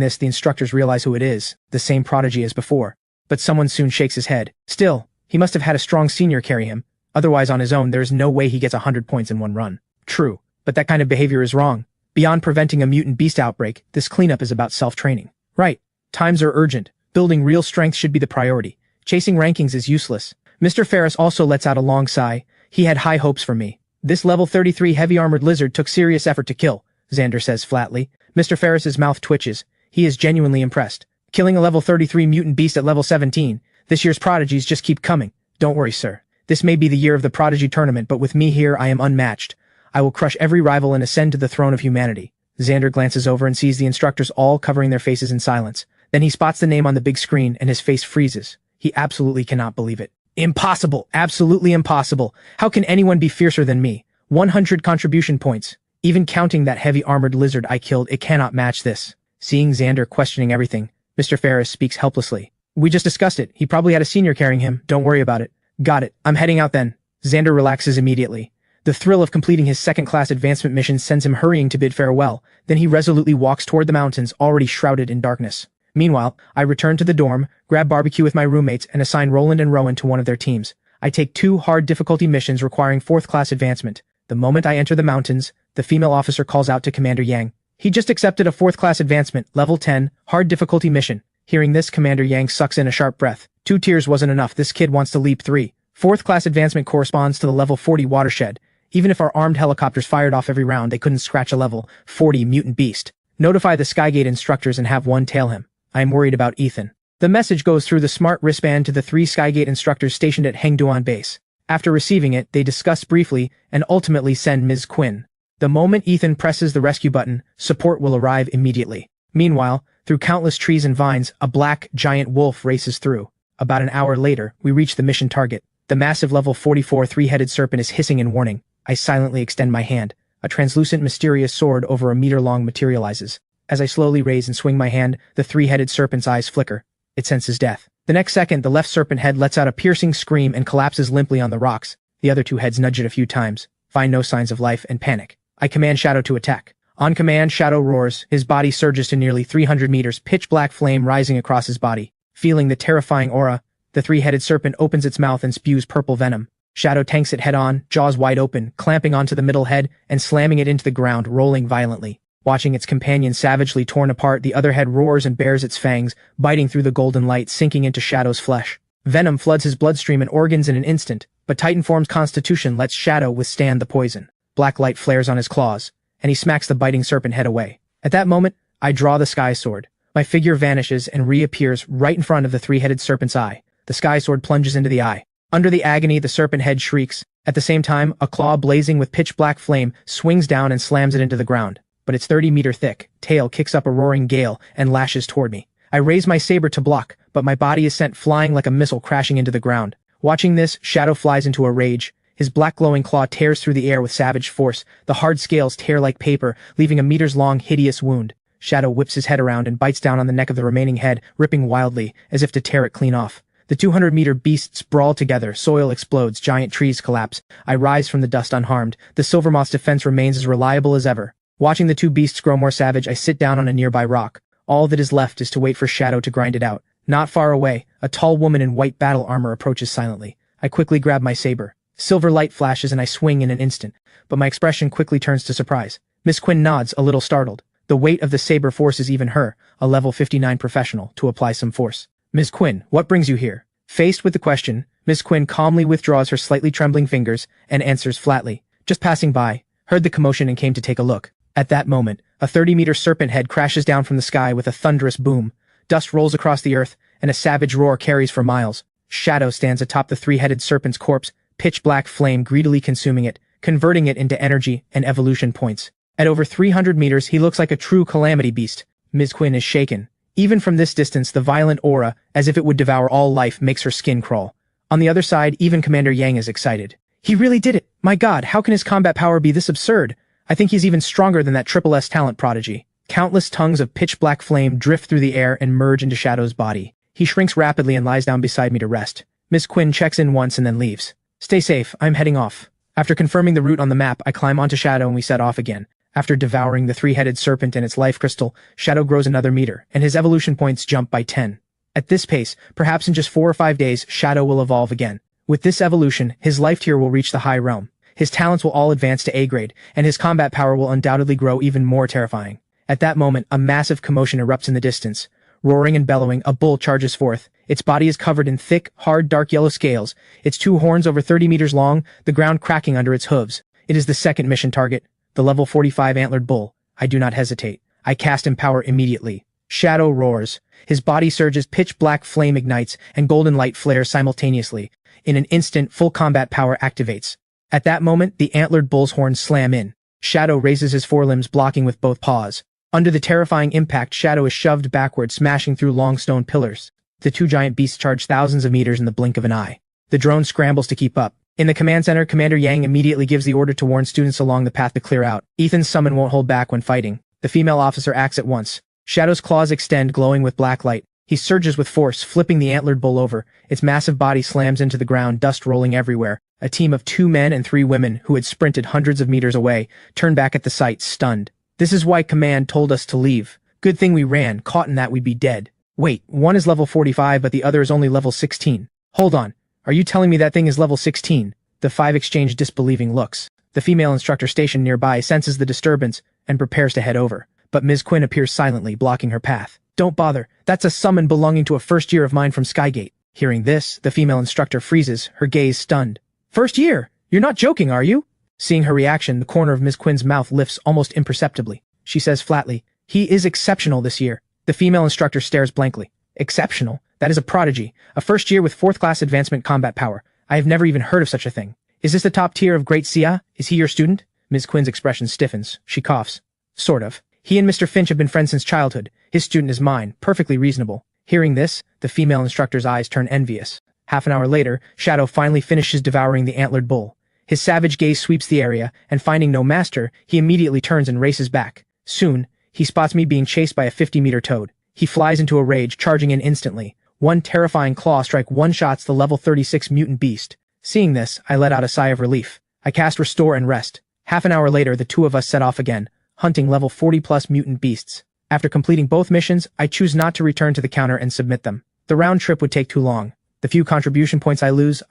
this, the instructors realize who it is. The same prodigy as before. But someone soon shakes his head. Still, he must have had a strong senior carry him. Otherwise on his own, there is no way he gets 100 points in one run. True, but that kind of behavior is wrong. Beyond preventing a mutant beast outbreak, this cleanup is about self-training. Right. Times are urgent. Building real strength should be the priority. Chasing rankings is useless. Mr. Ferris also lets out a long sigh. He had high hopes for me. This level 33 heavy-armored lizard took serious effort to kill, Xander says flatly. Mr. Ferris's mouth twitches. He is genuinely impressed. Killing a level 33 mutant beast at level 17. This year's prodigies just keep coming. Don't worry, sir. This may be the year of the Prodigy Tournament, but with me here, I am unmatched. I will crush every rival and ascend to the throne of humanity. Xander glances over and sees the instructors all covering their faces in silence. Then he spots the name on the big screen and his face freezes. He absolutely cannot believe it. Impossible! Absolutely impossible! How can anyone be fiercer than me? 100 contribution points. Even counting that heavy armored lizard I killed, it cannot match this. Seeing Xander questioning everything, Mr. Ferris speaks helplessly. We just discussed it. He probably had a senior carrying him. Don't worry about it. Got it. I'm heading out then. Xander relaxes immediately. The thrill of completing his second-class advancement mission sends him hurrying to bid farewell, then he resolutely walks toward the mountains already shrouded in darkness. Meanwhile, I return to the dorm, grab barbecue with my roommates, and assign Roland and Rowan to one of their teams. I take 2 hard difficulty missions requiring 4th-class advancement. The moment I enter the mountains, the female officer calls out to Commander Yang. He just accepted a 4th-class advancement, level 10, hard difficulty mission. Hearing this, Commander Yang sucks in a sharp breath. 2 tiers wasn't enough, this kid wants to leap 3. 4th-class advancement corresponds to the level 40 watershed. Even if our armed helicopters fired off every round, they couldn't scratch a level 40 mutant beast. Notify the Skygate instructors and have one tail him. I am worried about Ethan. The message goes through the smart wristband to the 3 Skygate instructors stationed at Hengduan base. After receiving it, they discuss briefly and ultimately send Ms. Quinn. The moment Ethan presses the rescue button, support will arrive immediately. Meanwhile, through countless trees and vines, a black, giant wolf races through. About an hour later, we reach the mission target. The massive level 44 3-headed serpent is hissing in warning. I silently extend my hand. A translucent, mysterious sword over a meter long materializes. As I slowly raise and swing my hand, the 3-headed serpent's eyes flicker. It senses death. The next second, the left serpent head lets out a piercing scream and collapses limply on the rocks. The other 2 heads nudge it a few times, find no signs of life, and panic. I command Shadow to attack. On command, Shadow roars. His body surges to nearly 300 meters, pitch black flame rising across his body. Feeling the terrifying aura, the 3-headed serpent opens its mouth and spews purple venom. Shadow tanks it head-on, jaws wide open, clamping onto the middle head and slamming it into the ground, rolling violently. Watching its companion savagely torn apart, the other head roars and bares its fangs, biting through the golden light, sinking into Shadow's flesh. Venom floods his bloodstream and organs in an instant, but Titanform's constitution lets Shadow withstand the poison. Black light flares on his claws, and he smacks the biting serpent head away. At that moment, I draw the Sky Sword. My figure vanishes and reappears right in front of the 3-headed serpent's eye. The Sky Sword plunges into the eye. Under the agony, the serpent head shrieks. At the same time, a claw blazing with pitch-black flame swings down and slams it into the ground. But its 30-meter-thick tail kicks up a roaring gale and lashes toward me. I raise my saber to block, but my body is sent flying like a missile crashing into the ground. Watching this, Shadow flies into a rage. His black glowing claw tears through the air with savage force. The hard scales tear like paper, leaving a meters-long, hideous wound. Shadow whips his head around and bites down on the neck of the remaining head, ripping wildly, as if to tear it clean off. The 200-meter beasts brawl together, soil explodes, giant trees collapse. I rise from the dust unharmed. The Silvermoth's defense remains as reliable as ever. Watching the 2 beasts grow more savage, I sit down on a nearby rock. All that is left is to wait for Shadow to grind it out. Not far away, a tall woman in white battle armor approaches silently. I quickly grab my saber. Silver light flashes and I swing in an instant, but my expression quickly turns to surprise. Miss Quinn nods, a little startled. The weight of the saber forces even her, a level 59 professional, to apply some force. Ms. Quinn, what brings you here? Faced with the question, Ms. Quinn calmly withdraws her slightly trembling fingers and answers flatly. Just passing by, heard the commotion and came to take a look. At that moment, a 30-meter serpent head crashes down from the sky with a thunderous boom. Dust rolls across the earth, and a savage roar carries for miles. Shadow stands atop the 3-headed serpent's corpse, pitch-black flame greedily consuming it, converting it into energy and evolution points. At over 300 meters, he looks like a true calamity beast. Ms. Quinn is shaken. Even from this distance, the violent aura, as if it would devour all life, makes her skin crawl. On the other side, even Commander Yang is excited. He really did it! My god, how can his combat power be this absurd? I think he's even stronger than that Triple S talent prodigy. Countless tongues of pitch-black flame drift through the air and merge into Shadow's body. He shrinks rapidly and lies down beside me to rest. Miss Quinn checks in once and then leaves. Stay safe, I'm heading off. After confirming the route on the map, I climb onto Shadow and we set off again. After devouring the 3-headed serpent and its life crystal, Shadow grows another meter, and his evolution points jump by 10. At this pace, perhaps in just 4 or 5 days, Shadow will evolve again. With this evolution, his life tier will reach the high realm. His talents will all advance to A grade, and his combat power will undoubtedly grow even more terrifying. At that moment, a massive commotion erupts in the distance. Roaring and bellowing, a bull charges forth. Its body is covered in thick, hard, dark yellow scales, its 2 horns over 30 meters long, the ground cracking under its hooves. It is the second mission target. The level 45 antlered bull. I do not hesitate. I cast Empower immediately. Shadow roars. His body surges, pitch black flame ignites, and golden light flares simultaneously. In an instant, full combat power activates. At that moment, the antlered bull's horns slam in. Shadow raises his forelimbs, blocking with both paws. Under the terrifying impact, Shadow is shoved backward, smashing through long stone pillars. The 2 giant beasts charge thousands of meters in the blink of an eye. The drone scrambles to keep up. In the command center, Commander Yang immediately gives the order to warn students along the path to clear out. Ethan's summon won't hold back when fighting. The female officer acts at once. Shadow's claws extend, glowing with black light. He surges with force, flipping the antlered bull over. Its massive body slams into the ground, dust rolling everywhere. A team of 2 men and 3 women who had sprinted hundreds of meters away turned back at the sight, stunned. This is why Command told us to leave. Good thing we ran, caught in that we'd be dead. Wait, one is level 45 but the other is only level 16. Hold on, are you telling me that thing is level 16? The 5 exchange disbelieving looks. The female instructor stationed nearby senses the disturbance and prepares to head over. But Ms. Quinn appears silently, blocking her path. Don't bother, that's a summon belonging to a first year of mine from Skygate. Hearing this, the female instructor freezes, her gaze stunned. First year? You're not joking, are you? Seeing her reaction, the corner of Ms. Quinn's mouth lifts almost imperceptibly. She says flatly, he is exceptional this year. The female instructor stares blankly. Exceptional? That is a prodigy. A first year with 4th class advancement combat power. I have never even heard of such a thing. Is this the top tier of Great Sia? Is he your student? Ms. Quinn's expression stiffens. She coughs. Sort of. He and Mr. Finch have been friends since childhood. His student is mine. Perfectly reasonable. Hearing this, the female instructor's eyes turn envious. Half an hour later, Shadow finally finishes devouring the antlered bull. His savage gaze sweeps the area, and finding no master, he immediately turns and races back. Soon, he spots me being chased by a 50-meter toad. He flies into a rage, charging in instantly. One terrifying claw strike one-shots the level 36 mutant beast. Seeing this, I let out a sigh of relief. I cast Restore and Rest. Half an hour later, the two of us set off again, hunting level 40-plus mutant beasts. After completing both missions, I choose not to return to the counter and submit them. The round trip would take too long. The few contribution points I lose.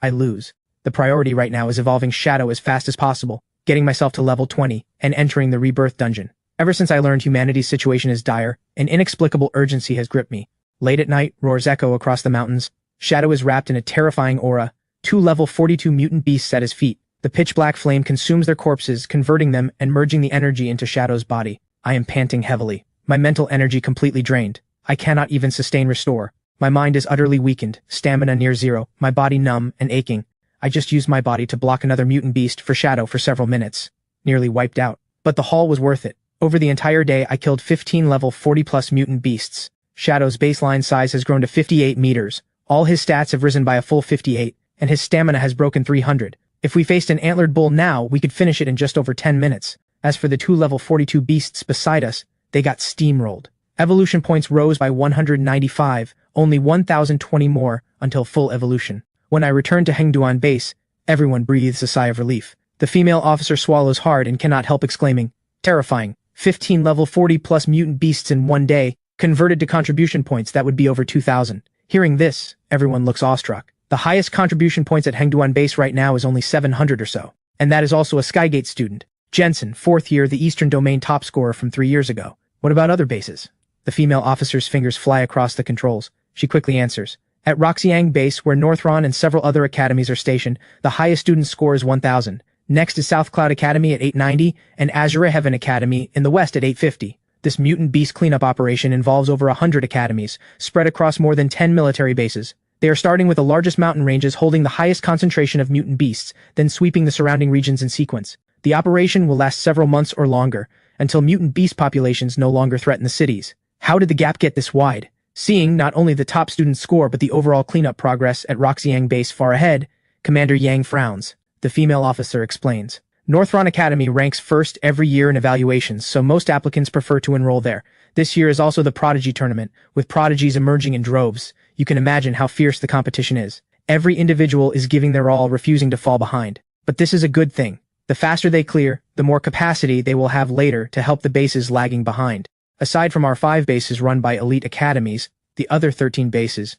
The priority right now is evolving Shadow as fast as possible, getting myself to level 20, and entering the Rebirth Dungeon. Ever since I learned humanity's situation is dire, an inexplicable urgency has gripped me. Late at night, roars echo across the mountains. Shadow is wrapped in a terrifying aura. 2 level 42 mutant beasts at his feet. The pitch-black flame consumes their corpses, converting them and merging the energy into Shadow's body. I am panting heavily. My mental energy completely drained. I cannot even sustain Restore. My mind is utterly weakened, stamina near 0, my body numb and aching. I just used my body to block another mutant beast for Shadow for several minutes. Nearly wiped out. But the haul was worth it. Over the entire day, I killed 15 level 40-plus mutant beasts. Shadow's baseline size has grown to 58 meters. All his stats have risen by a full 58, and his stamina has broken 300. If we faced an antlered bull now, we could finish it in just over 10 minutes. As for the 2 level 42 beasts beside us, they got steamrolled. Evolution points rose by 195, only 1,020 more until full evolution. When I returned to Hengduan base, everyone breathes a sigh of relief. The female officer swallows hard and cannot help exclaiming, terrifying, 15 level 40-plus mutant beasts in one day, converted to contribution points that would be over 2,000. Hearing this, everyone looks awestruck. The highest contribution points at Hengduan base right now is only 700 or so. And that is also a Skygate student. Jensen, 4th year, the Eastern Domain top scorer from 3 years ago. What about other bases? The female officer's fingers fly across the controls. She quickly answers. At Roxiang base, where Northron and several other academies are stationed, the highest student score is 1,000. Next is South Cloud Academy at 890, and Azure Heaven Academy in the west at 850. This mutant beast cleanup operation involves over 100 academies, spread across more than 10 military bases. They are starting with the largest mountain ranges holding the highest concentration of mutant beasts, then sweeping the surrounding regions in sequence. The operation will last several months or longer, until mutant beast populations no longer threaten the cities. How did the gap get this wide? Seeing not only the top student score but the overall cleanup progress at Roxiang base far ahead, Commander Yang frowns. The female officer explains. Northron Academy ranks first every year in evaluations, so most applicants prefer to enroll there. This year is also the Prodigy Tournament, with prodigies emerging in droves. You can imagine how fierce the competition is. Every individual is giving their all, refusing to fall behind. But this is a good thing. The faster they clear, the more capacity they will have later to help the bases lagging behind. Aside from our 5 bases run by elite academies, the other 13 bases,